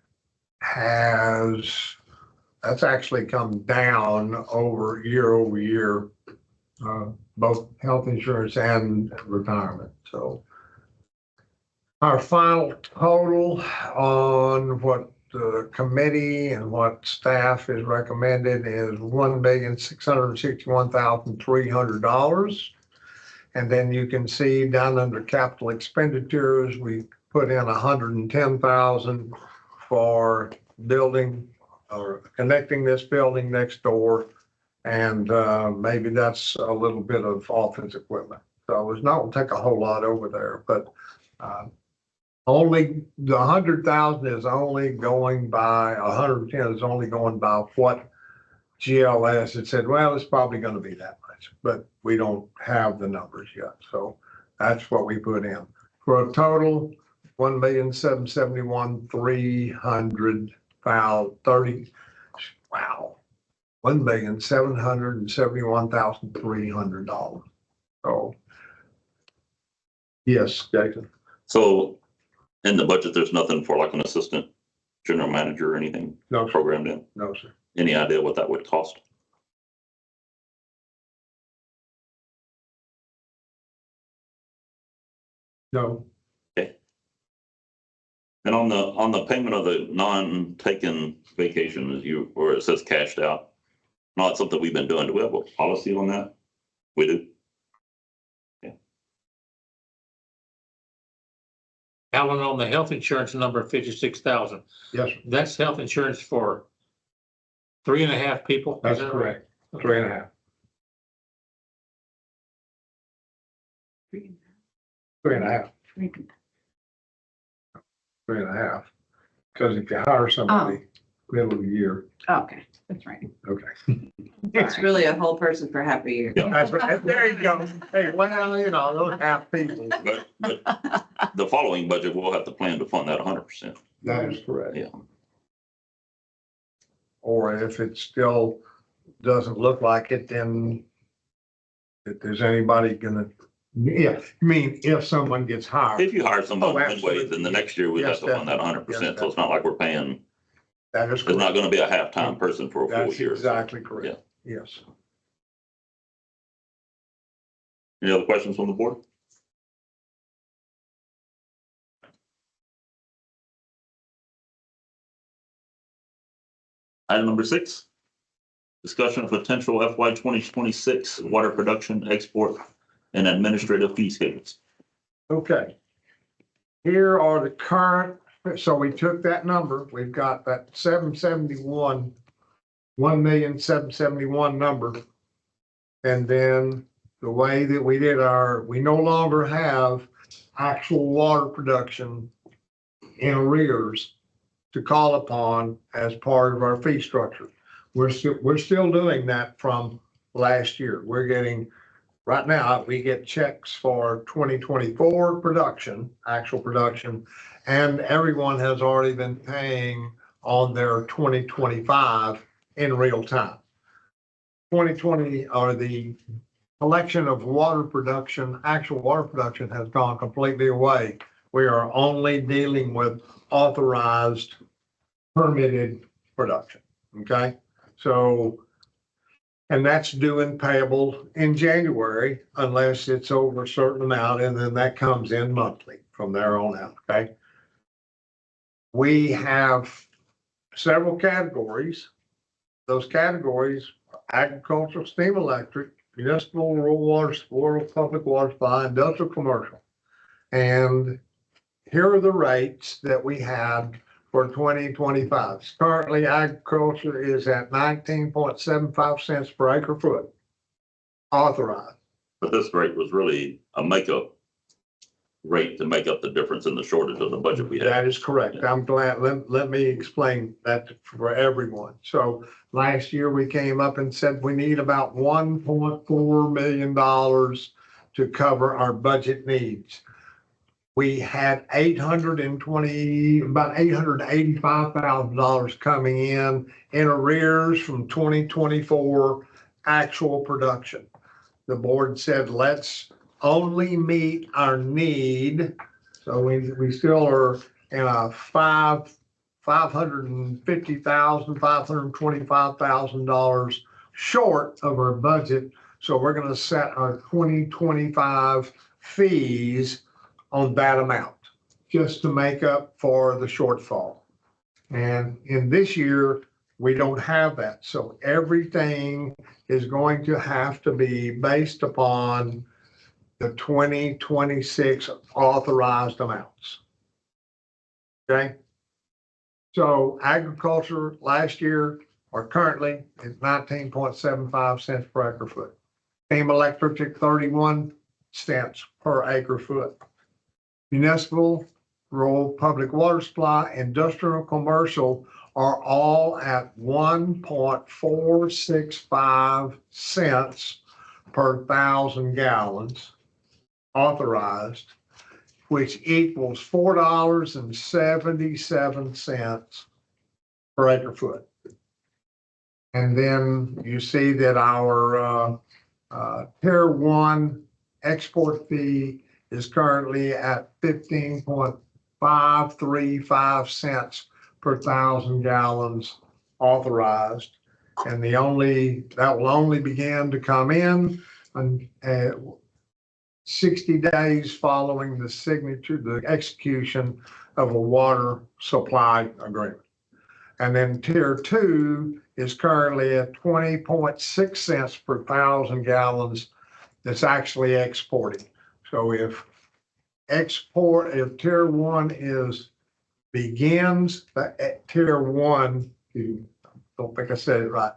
actually come down year over year, both health insurance and retirement. So our final total on what the committee and what staff has recommended is $1,661,300. And then you can see down under capital expenditures, we put in 110,000 for building or connecting this building next door. And maybe that's a little bit of office equipment. So it's not gonna take a whole lot over there, but only the 100,000 is only going by 110 is only going by what GLS had said. Well, it's probably going to be that much, but we don't have the numbers yet. So that's what we put in for a total $1,771,300. Wow, $1,771,300. So yes, Jason. So in the budget, there's nothing for like an assistant general manager or anything No, sir. programmed in? No, sir. Any idea what that would cost? No. And on the payment of the non-taken vacation, where it says cashed out, not something we've been doing. Do we have a policy on that? We do. Alan, on the health insurance number, 56,000, Yes, sir. that's health insurance for 3.5 people? Is That's that correct. right? 3.5. 3.5. 3.5. Because if you hire somebody middle of the year, Okay, that's right. okay. It's really a whole person for half a year. That's right. There you go. Hey, well, you know, those half people. But the following budget, we'll have to plan to fund that 100%. That is correct. Yeah. Or if it still doesn't look like it, then if there's anybody gonna, yeah, I mean, if someone gets hired, If you hire someone Oh, midway, absolutely. then the next year we have Yes, to fund that 100%. So it's not like we're paying, that is it's not correct. gonna be a half-time person for a full That's year. exactly correct. Yes. Any other questions from the board? Item number 6, discussion of potential FY 2026 water production, export, and administrative fee schedules. Okay. Here are the current, so we took that number, we've got that 771, 1,771,000 number. And then the way that we did we no longer have actual water production in arrears to call upon as part of our fee structure. We're still doing that from last year. We're getting, right now, we get checks for 2024 production, actual production, and everyone has already been paying on their 2025 in real time. 2020, or the collection of water production, actual water production has gone completely away. We are only dealing with authorized, permitted production, okay? So, and that's due and payable in January unless it's over a certain amount, and then that comes in monthly from there on out, okay? We have several categories. Those categories are agricultural, steam, electric, municipal, rural water, rural public water supply, industrial, commercial. And here are the rates that we had for 2025. Currently, agriculture is at 19.75 cents per acre foot, authorized. But this rate was really a makeup rate to make up the difference in the shortage of the budget we had. That is correct. I'm glad, let me explain that for everyone. So last year we came up and said we need about $1.4 million to cover our budget needs. We had about $885,000 coming in arrears from 2024 actual production. The board said, let's only meet our need. So we still are in a $525,000 short of our budget. So we're going to set our 2025 fees on that amount, just to make up for the shortfall. And in this year, we don't have that. So everything is going to have to be based upon the 2026 authorized amounts. Okay? So agriculture last year or currently is 19.75 cents per acre foot. Steam electric at 31 cents per acre foot. Municipal, rural, public water supply, industrial, commercial are all at 1.465 cents per thousand gallons authorized, which equals $4.77 per acre foot. And then you see that our Tier 1 export fee is currently at 15.535 cents per thousand gallons authorized. And that will only begin to come in 60 days following the execution of a water supply agreement. And then Tier 2 is currently at 20.6 cents per thousand gallons that's actually exporting. So if Tier 1 begins, Tier 1, don't think I said it right.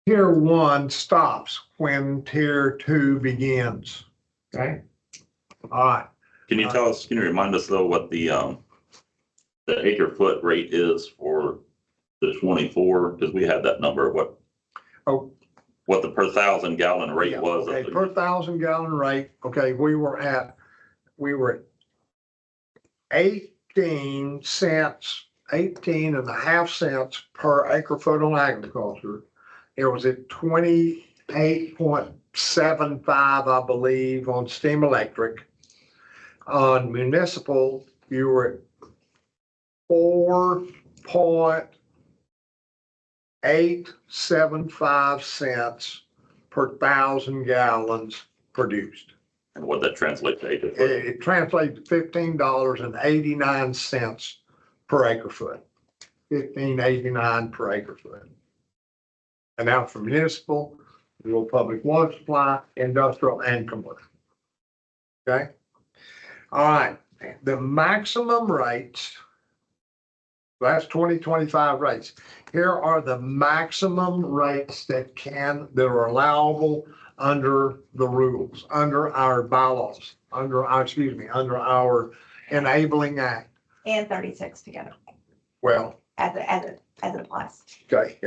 Tier 1 stops when Tier 2 begins. Okay? All right. Can you remind us though what the acre foot rate is for the 24? Because we had that number, what the per thousand gallon rate Yeah, was. okay, per thousand gallon rate, okay, we were at 18 and a half cents per acre foot on agriculture. It was at 28.75, I believe, on steam electric. On municipal, you were at 4.875 cents per thousand gallons produced. And what that translates to acre foot? It translates to $15.89 per acre foot. $15.89 per acre foot. And now for municipal, rural public water supply, industrial, and commercial. Okay? All right, the maximum rates, that's 2025 rates. Here are the maximum rates that are allowable under the rules, under our bylaws, under our enabling act. And 36 together Well, as it applies. okay,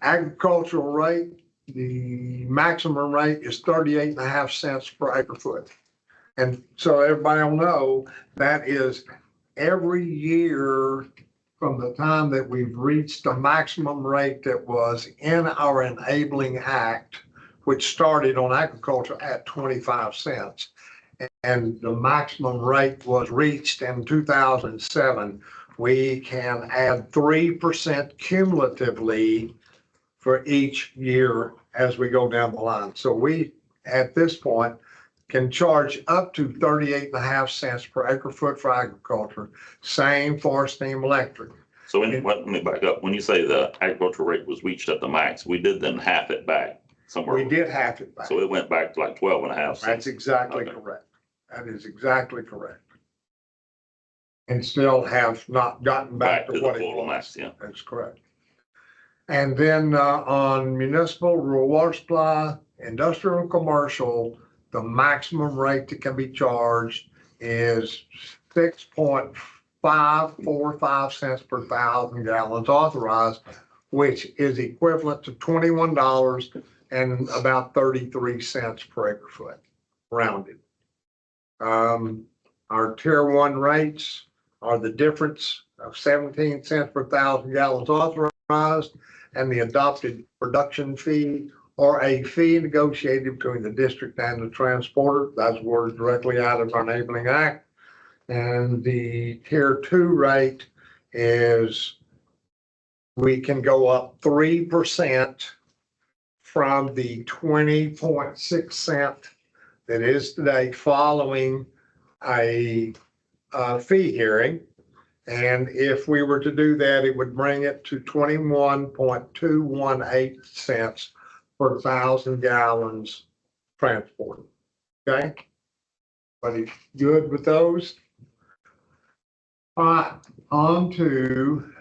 agricultural rate, the maximum rate is 38.5 cents per acre foot. And so everybody will know that is every year from the time that we've reached the maximum rate that was in our enabling act, which started on agriculture at 25 cents. And the maximum rate was reached in 2007. We can add 3% cumulatively for each year as we go down the line. So we, at this point, can charge up to 38.5 cents per acre foot for agriculture. Same for steam electric. So let me back up. When you say the agricultural rate was reached at the max, we did then half it back somewhere. We did half it back. So it went back to like 12.5 cents. That's exactly Okay. correct. That is exactly correct. And still have not gotten back to the what it full was. max, yeah. That's correct. And then on municipal, rural water supply, industrial and commercial, the maximum rate that can be charged is 6.545 cents per thousand gallons authorized, which is equivalent to $21 and about 33 cents per acre foot, rounded. Our tier one rates are the difference of 17 cents per thousand gallons authorized and the adopted production fee, or a fee negotiated between the district and the transporter. That's words directly out of our enabling act. And the tier two rate is we can go up 3% from the 20.6 cent that is today following a fee hearing. And if we were to do that, it would bring it to 21.218 cents per thousand gallons transported. Okay? Everybody good with those? All right, on to,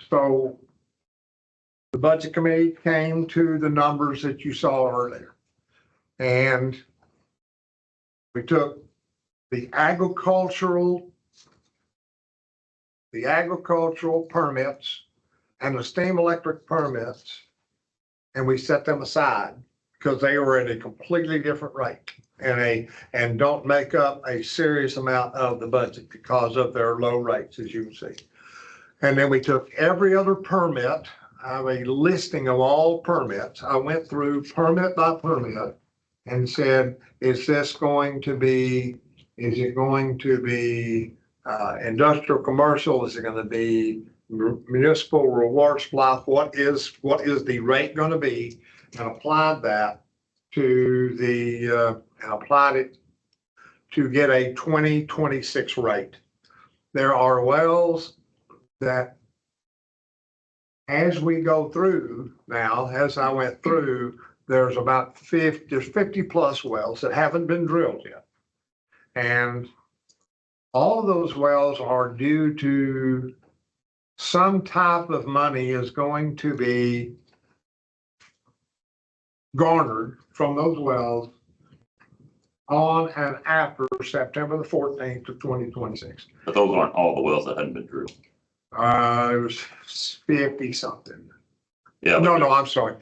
so the budget committee came to the numbers that you saw earlier. And we took the agricultural permits and the steam electric permits, and we set them aside because they were at a completely different rate and don't make up a serious amount of the budget because of their low rates, as you can see. And then we took every other permit, I have a listing of all permits. I went through permit by permit and said, is it going to be industrial, commercial? Is it going to be municipal, reward supply? What is the rate going to be? And applied that to applied it to get a 2026 rate. There are wells that, as we go through now, as I went through, there's 50 plus wells that haven't been drilled yet. And all of those wells are due to some type of money is going to be garnered from those wells on and after September the 14th of 2026. But those aren't all the wells that hadn't been drilled. It was 50 something. Yeah. No, I'm sorry.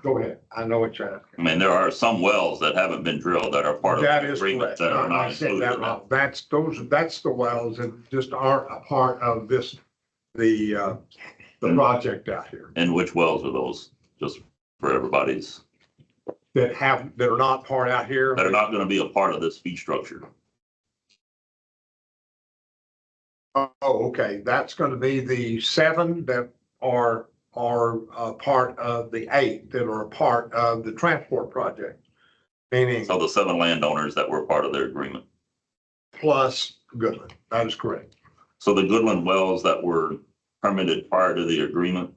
Go ahead. I know what you're asking. I mean, there are some wells that haven't been drilled that are part of That the is agreement correct. that are I not said included that in wrong. that. That's the wells that just aren't a part of this, the project out here And which wells are those? Just for everybody's, that are not part out here. that are not gonna be a part of this fee structure. Oh, okay. That's going to be the 7 that are part of the 8 that are a part of the transport project, meaning So the 7 landowners that were part of their agreement. plus Goodland. That is correct. So the Goodland wells that were permitted prior to the agreement,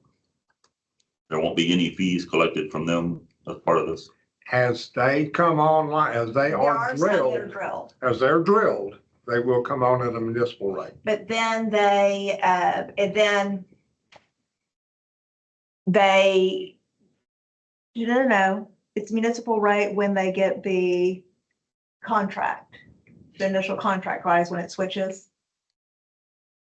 there won't be any fees collected from them as part of this. As they come online, as they There are are some that are drilled, drilled, as they're drilled, they will come on at a municipal rate. but then they, no, it's municipal rate when they get the contract. The initial contract price when it switches.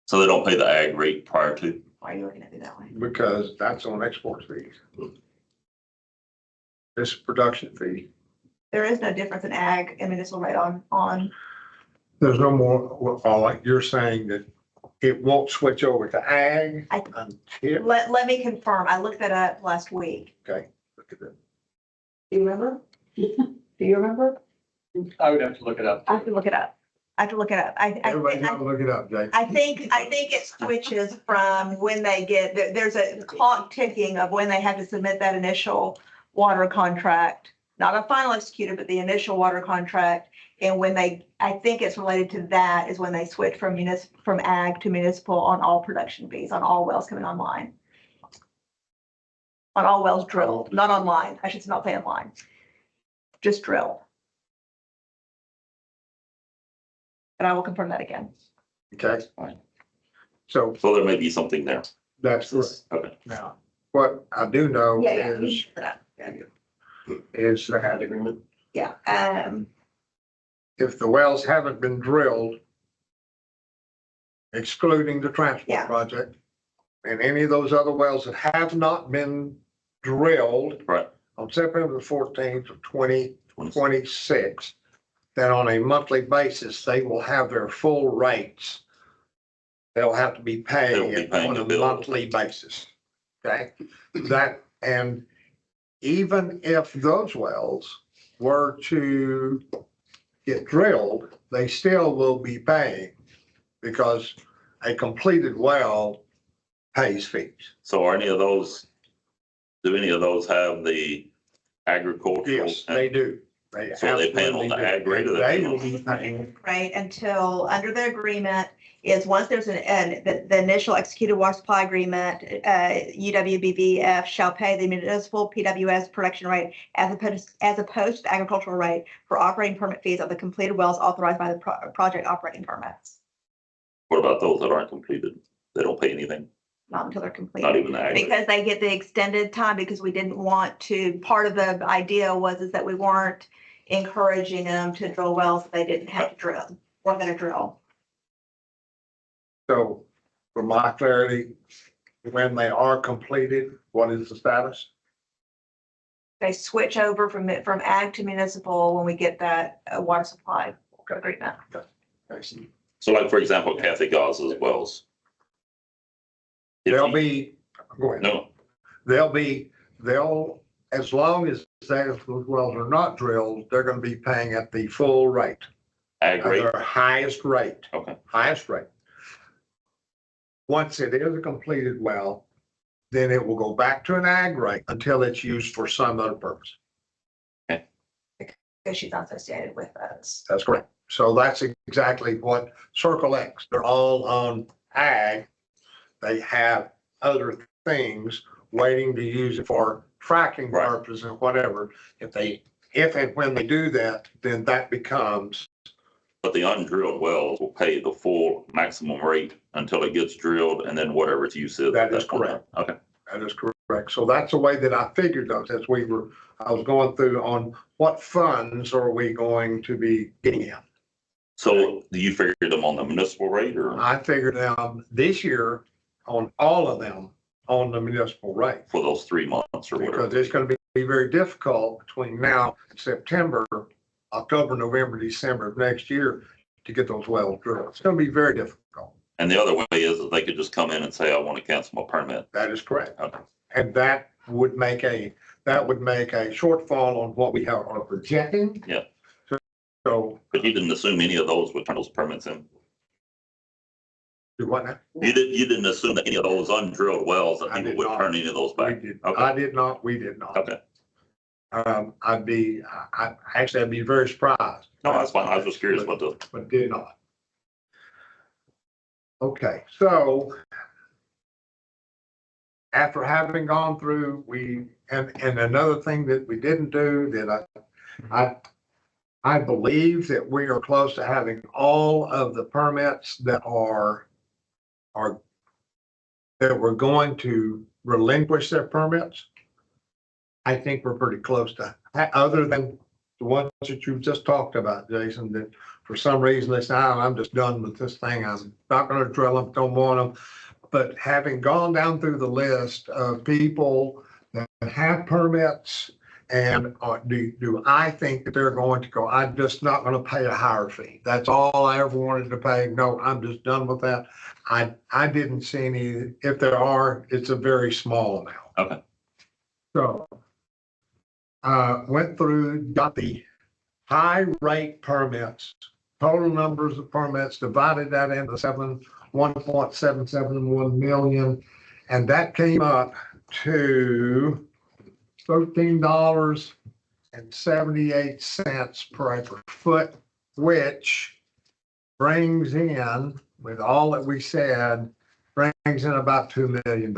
So they don't pay the ag rate prior to. Why are you looking at me that way? Because that's on export fees. This is production fee. There is no difference in ag and municipal rate on, There's no more, well, like you're saying that it won't switch over to ag I- until, let me confirm. I looked that up last week. okay, look at that. Do you remember? Do you remember? I would have to look it up. I have to look it up. Everybody got to look it up, Jake. I think it switches from when they get, there's a clock ticking of when they have to submit that initial water contract. Not a final executed, but the initial water contract. And when I think it's related to that is when they switch from ag to municipal on all production fees, on all wells coming online. On all wells drilled, not online. I should not say online. Just drilled. And I will confirm that again. Okay. So So there may be something there. that's correct. Okay. Now, what I do know Yeah. is Had agreement. Yeah, if the wells haven't been drilled, excluding the transport Yeah. project, and any of those other wells that have not been drilled Right. on September the 14th of 2026, then on a monthly basis, they will have their full rates. They'll have to be They'll be paying paying on the a bill. monthly basis. Okay, that, and even if those wells were to get drilled, they still will be paying because a completed well pays fees. So are any of those, do any of those have the agricultural? Yes, they do. So they paying on the absolutely ag do. rate or And they they paying will on- be paying. Right, until, under the agreement, is once there's the initial executed water supply agreement, UWBVF shall pay the municipal PWS production rate as opposed to the agricultural rate for operating permit fees of the completed wells authorized by the project operating permits, What about those that aren't completed? They don't pay anything, not until they're not completed. even the ag rate? Because they get the extended time, because we didn't want to, part of the idea is that we weren't encouraging them to drill wells that they didn't have to drill, weren't gonna drill. So for my clarity, when they are completed, what is the status? They switch over from ag to municipal when we get that water supply agreement. I see. So like, for example, Kathy Gaz's wells. If They'll you- be, go ahead. No, They'll, as long as those wells are not drilled, they're gonna be paying at the full rate, ag at rate, their highest rate. Okay. Highest rate. Once it is a completed well, then it will go back to an ag rate until it's used for some other purpose. Because she's not associated with those. That's correct. So that's exactly what Circle X, they're all on ag. They have other things waiting to use it for fracking Right. purposes and whatever. If and when they do that, then that becomes, but the undrilled wells will pay the full maximum rate until it gets drilled and then whatever its use is. That at is point. correct. Okay, that is correct. So that's the way that I figured those as I was going through on what funds are we going to be getting in. so you figured them on the municipal rate or I figured this year on all of them on the municipal rate. for those 3 months or Because whatever? it's gonna be very difficult between now and September, October, November, December of next year to get those wells drilled. It's gonna be very difficult. And the other way is that they could just come in and say, I want to cancel my permit. That is correct. Okay. And that would make a shortfall on what we are projecting. Yeah. So, But you didn't assume any of those would turn those permits in. do what now? You didn't assume that any of those undrilled wells that I people did would not. turn any of those We back. did, Okay. I did not, we did not. Okay. I'd be very surprised. No, that's fine. I was just curious about the, But did not. Okay, so after having gone through, and another thing that we didn't do that I believe that we are close to having all of the permits that that we're going to relinquish their permits. I think we're pretty close to, other than the ones that you just talked about, Jason, that for some reason they say, "Oh, I'm just done with this thing. I'm not gonna drill them, don't want them." But having gone down through the list of people that have permits and do I think that they're going to go, I'm just not gonna pay a higher fee. That's all I ever wanted to pay. No, I'm just done with that. I didn't see any, if there are, it's a very small amount. Okay. So went through, got the high rate permits, total numbers of permits, divided that into 1.771 million. And that came up to $13.78 per acre foot, which brings in, with all that we said, brings in about $2 million.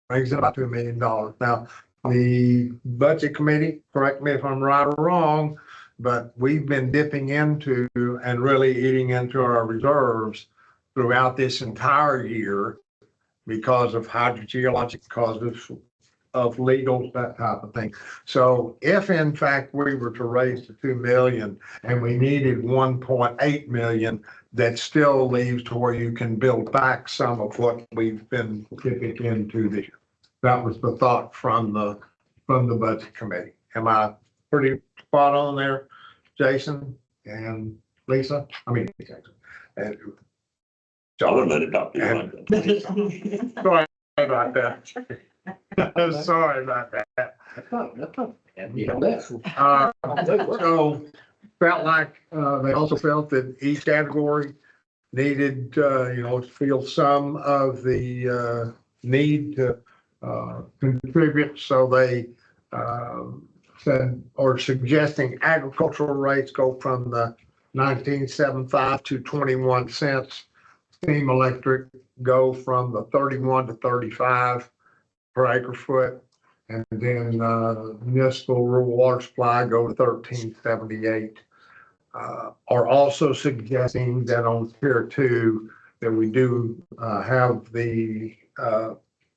Brings in about $2 million. Now, the budget committee, correct me if I'm right or wrong, but we've been dipping into and really eating into our reserves throughout this entire year because of hydrogeologic causes, of legals, that type of thing. So if in fact we were to raise to 2 million and we needed 1.8 million, that still leaves to where you can build back some of what we've been dipping into this year. That was the thought from the budget committee. Am I pretty spot on there, Jason and Lisa? I mean, Jason. And I would John. let it up. Sorry about that. Sorry about that. So felt like, they also felt that each category needed, to feel some of the, need to, contribute. So they, said, or suggesting agricultural rates go from the 19.75 to 21 cents. Steam electric go from the 31 to 35 per acre foot. And then municipal rural water supply go to 13.78. Are also suggesting that on tier 2, that we do have the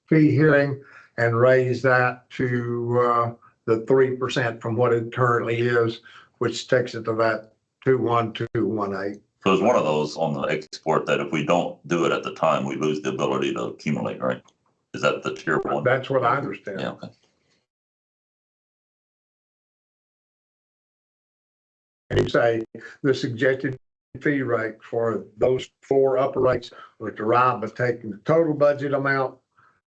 fee hearing and raise that to the 3% from what it currently is, which takes it to that 21218. So it's one of those on the export that if we don't do it at the time, we lose the ability to accumulate, right? Is that the tier 1? That's what I understand. Yeah, okay. And you say the suggested fee rate for those 4 upper rates was derived by taking the total budget amount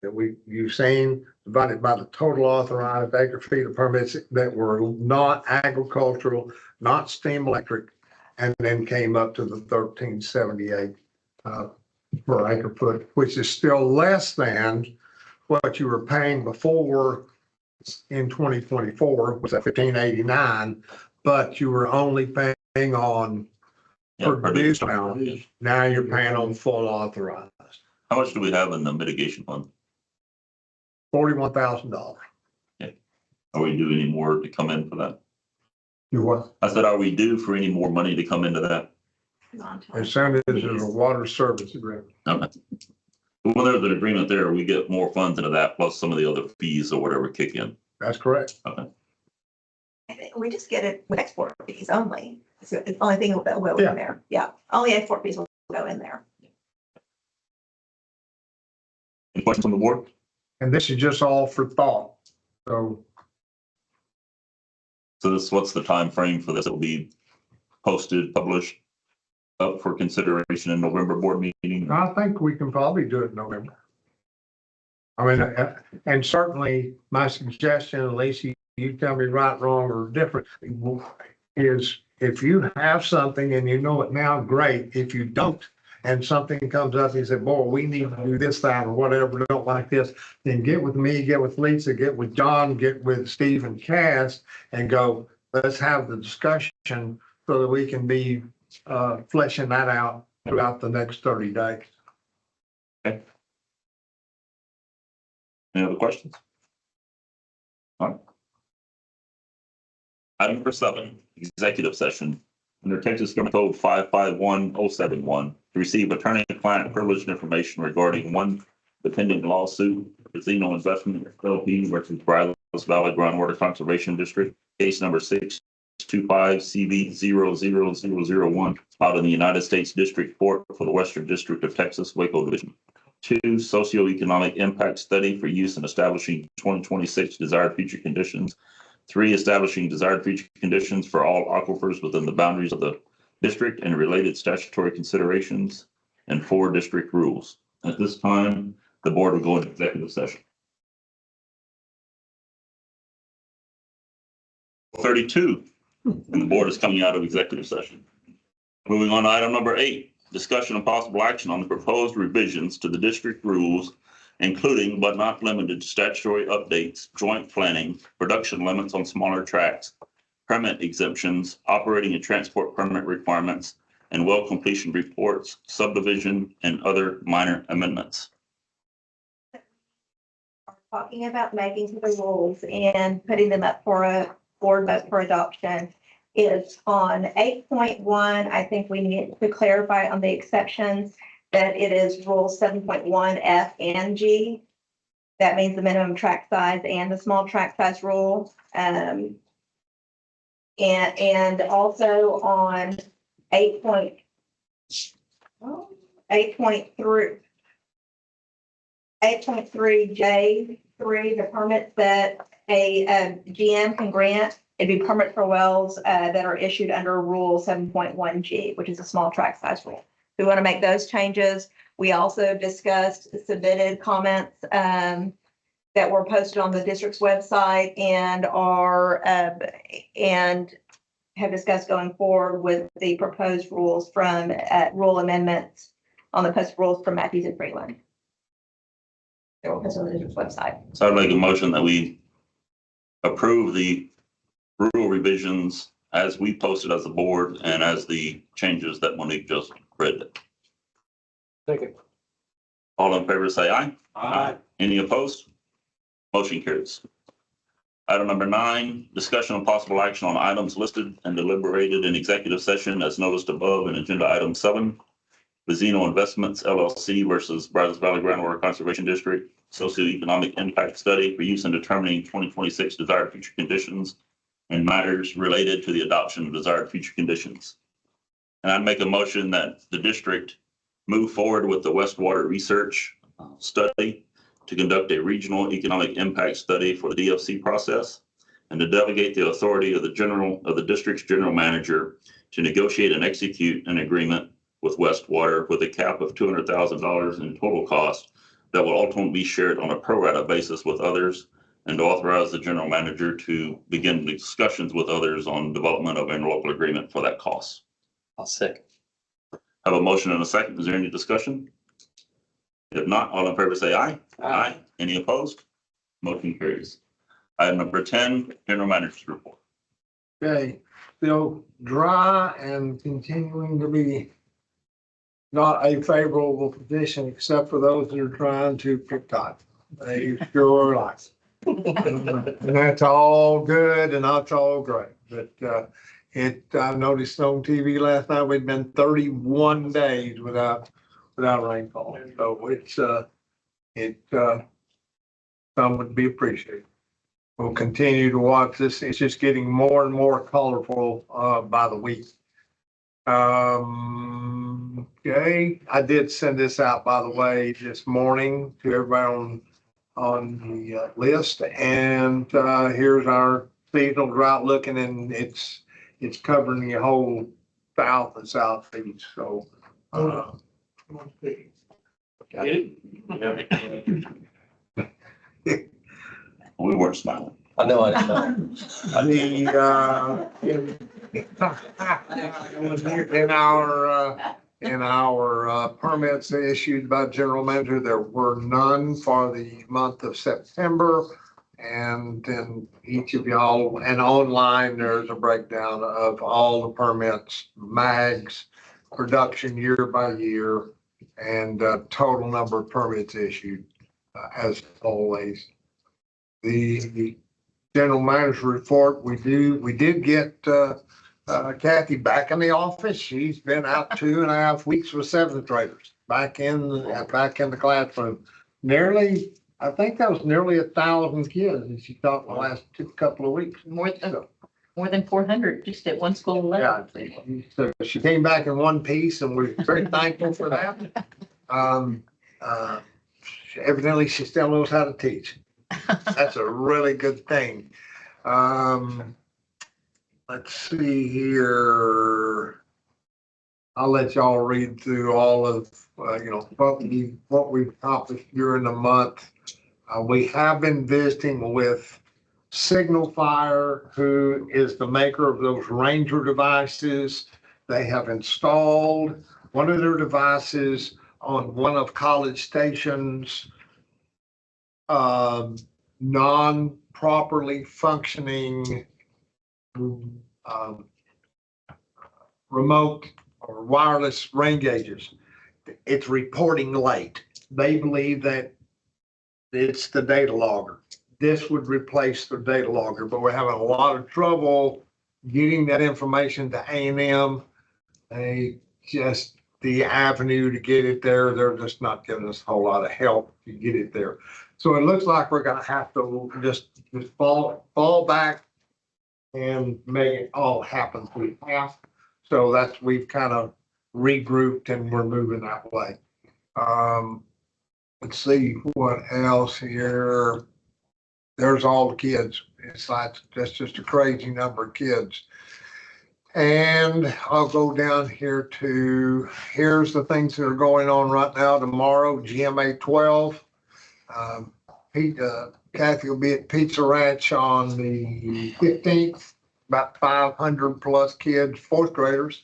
that you've seen, divided by the total authorized acre feet of permits that were not agricultural, not steam electric, and then came up to the 1378 per acre foot, which is still less than what you were paying before in 2024, was at 1589, but you were only paying on Yeah, produced amount. Now you're paying on full authorized, How much do we have in the mitigation fund? $41,000. Are we due any more to come in for that? You what? I said, are we due for any more money to come into that? As soon as there's a water service agreement. Okay. Well, there's an agreement there. We get more funds into that plus some of the other fees or whatever kick in. That's correct. Okay. We just get it with export fees only. So it's the only thing that will go Yeah. in there. Yeah, only export fees will go in there. Any questions from the board? And this is just all for thought. So So what's the time frame for this? It will be posted, published, up for consideration in November board meeting. I think we can probably do it in November. I mean, and certainly my suggestion, Lacey, you tell me right, wrong, or different, is if you have something and you know it now, great. If you don't, and something comes up, you say, boy, we need to do this, that, or whatever, don't like this, then get with me, get with Lisa, get with John, get with Steve and Cass, and go, let's have the discussion so that we can be fleshing that out throughout the next 30 days. Any other questions? All right. Item number 7, executive session. Under Texas Government Code 551071, to receive attorney-client privileged information regarding one pending lawsuit, Zeno Investment LP versus Brazos Valley Groundwater Conservation District, case number 625 CV 00001, filed in the United States District Court for the Western District of Texas, Waco Division. 2, socioeconomic impact study for use in establishing 2026 desired future conditions. 3, establishing desired future conditions for all aquifers within the boundaries of the district and related statutory considerations. And 4, district rules. At this time, the board will go into executive session. 32, and the board is coming out of executive session. Moving on to item number 8, discussion of possible action on the proposed revisions to the district rules, including but not limited to statutory updates, joint planning, production limits on smaller tracts, permit exemptions, operating and transport permit requirements, and well completion reports, subdivision, and other minor amendments. Talking about making the rules and putting them up for a board vote for adoption is on 8.1. I think we need to clarify on the exceptions that it is rule 7.1 F and G. That means the minimum tract size and the small tract size rule. And also on 8.3, J3, the permits that a GM can grant, it'd be permit for wells that are issued under Rule 7.1G, which is a small tract size rule. We want to make those changes. We also discussed submitted comments that were posted on the district's website and have discussed going forward with the proposed rules from rule amendments on the post rules from Matthews and Freeland. They were posted on the district's website. So I'd make a motion that we approve the rule revisions as we posted as a board and as the changes that Monique just read. Second. All in favor, say aye. Aye. Any opposed? Motion carries. Item number 9, discussion of possible action on items listed and deliberated in executive session as noticed above in agenda item 7. Vizino Investments LLC versus Brazos Valley Groundwater Conservation District socioeconomic impact study for use in determining 2026 desired future conditions and matters related to the adoption of desired future conditions. And I'd make a motion that the district move forward with the Westwater research study to conduct a regional economic impact study for the DFC process and to delegate the authority of the district's general manager to negotiate and execute an agreement with Westwater with a cap of $200,000 in total cost that will ultimately be shared on a pro rata basis with others, and to authorize the general manager to begin discussions with others on development of an interlocal agreement for that cost. I'll second. Have a motion and a second. Is there any discussion? If not, all in favor say aye. Aye. Any opposed? Motion carries. Item number 10, general manager's report. Okay, still dry and continuing to be not a favorable position, except for those that are trying to pick cotton. They sure like it. And that's all good and that's all great, but I noticed on TV last night, we'd been 31 days without rainfall. So some would be appreciated. We'll continue to watch this. It's just getting more and more colorful by the week. Okay, I did send this out, by the way, this morning to everybody on the list. And here's our seasonal drought looking, and it's covering the whole south and southeast. So We weren't smiling. I know, I in our permits issued by general manager, there were none for the month of September. And then each of y'all, and online, there's a breakdown of all the permits, mags, production year by year, and total number of permits issued, as always. The general manager report, we did get Kathy back in the office. She's been out 2.5 weeks with 7th graders back in the classroom. I think that was nearly 1,000 kids that she taught in the last couple of weeks. More than 400 just at one school alone. Yeah, so she came back in one piece, and we're very thankful for that. Evidently, she still knows how to teach. That's a really good thing. Let's see here. I'll let y'all read through all of what we've accomplished during the month. We have been visiting with Signal Fire, who is the maker of those Ranger devices. They have installed one of their devices on one of College Station's non-properly functioning remote or wireless rain gauges. It's reporting late. They believe that it's the data logger. This would replace the data logger, but we're having a lot of trouble getting that information to A&M. The avenue to get it there, they're just not giving us a whole lot of help to get it there. So it looks like we're gonna have to just fall back and make it all happen through half. So that's, we've kind of regrouped and we're moving that way. Let's see what else here. There's all the kids. It's like, that's just a crazy number of kids. And I'll go down here to, here's the things that are going on right now. Tomorrow, GMA 12. Kathy will be at Pizza Ranch on the 15th, about 500 plus kids, fourth graders.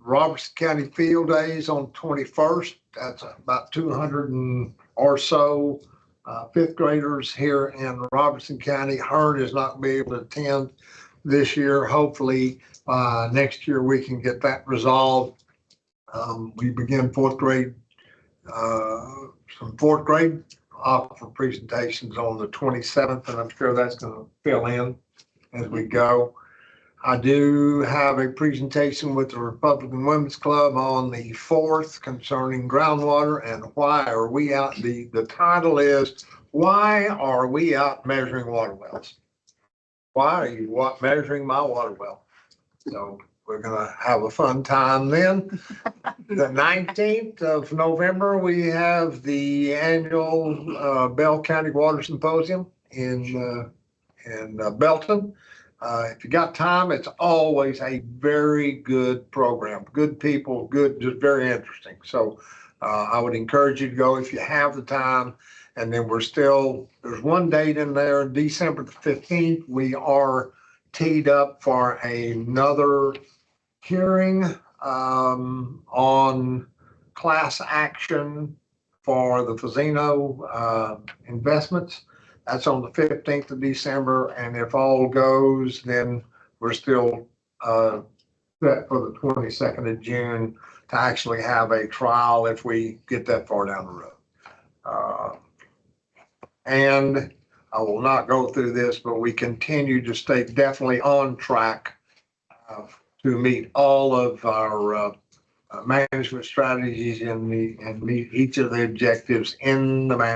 Robertson County Field Days on 21st. That's about 200 and or so fifth graders here in Robertson County. Hearn is not going to be able to attend this year. Hopefully, next year we can get that resolved. We begin fourth grade, some fourth grade for presentations on the 27th, and I'm sure that's going to fill in as we go. I do have a presentation with the Republican Women's Club on the 4th concerning groundwater and why are we out. The title is, why are we out measuring water wells? Why are you measuring my water well? So we're gonna have a fun time then. The 19th of November, we have the annual Bell County Water Symposium in Belton. If you got time, it's always a very good program. Good people, good, just very interesting. So I would encourage you to go if you have the time. And then there's one date in there, December the 15th. We are teed up for another hearing on class action for the Fazino investments. That's on the 15th of December, and if all goes, then we're still set for the 22nd of June to actually have a trial if we get that far down the road. And I will not go through this, but we continue to stay definitely on track to meet all of our management strategies and meet each of the objectives in the management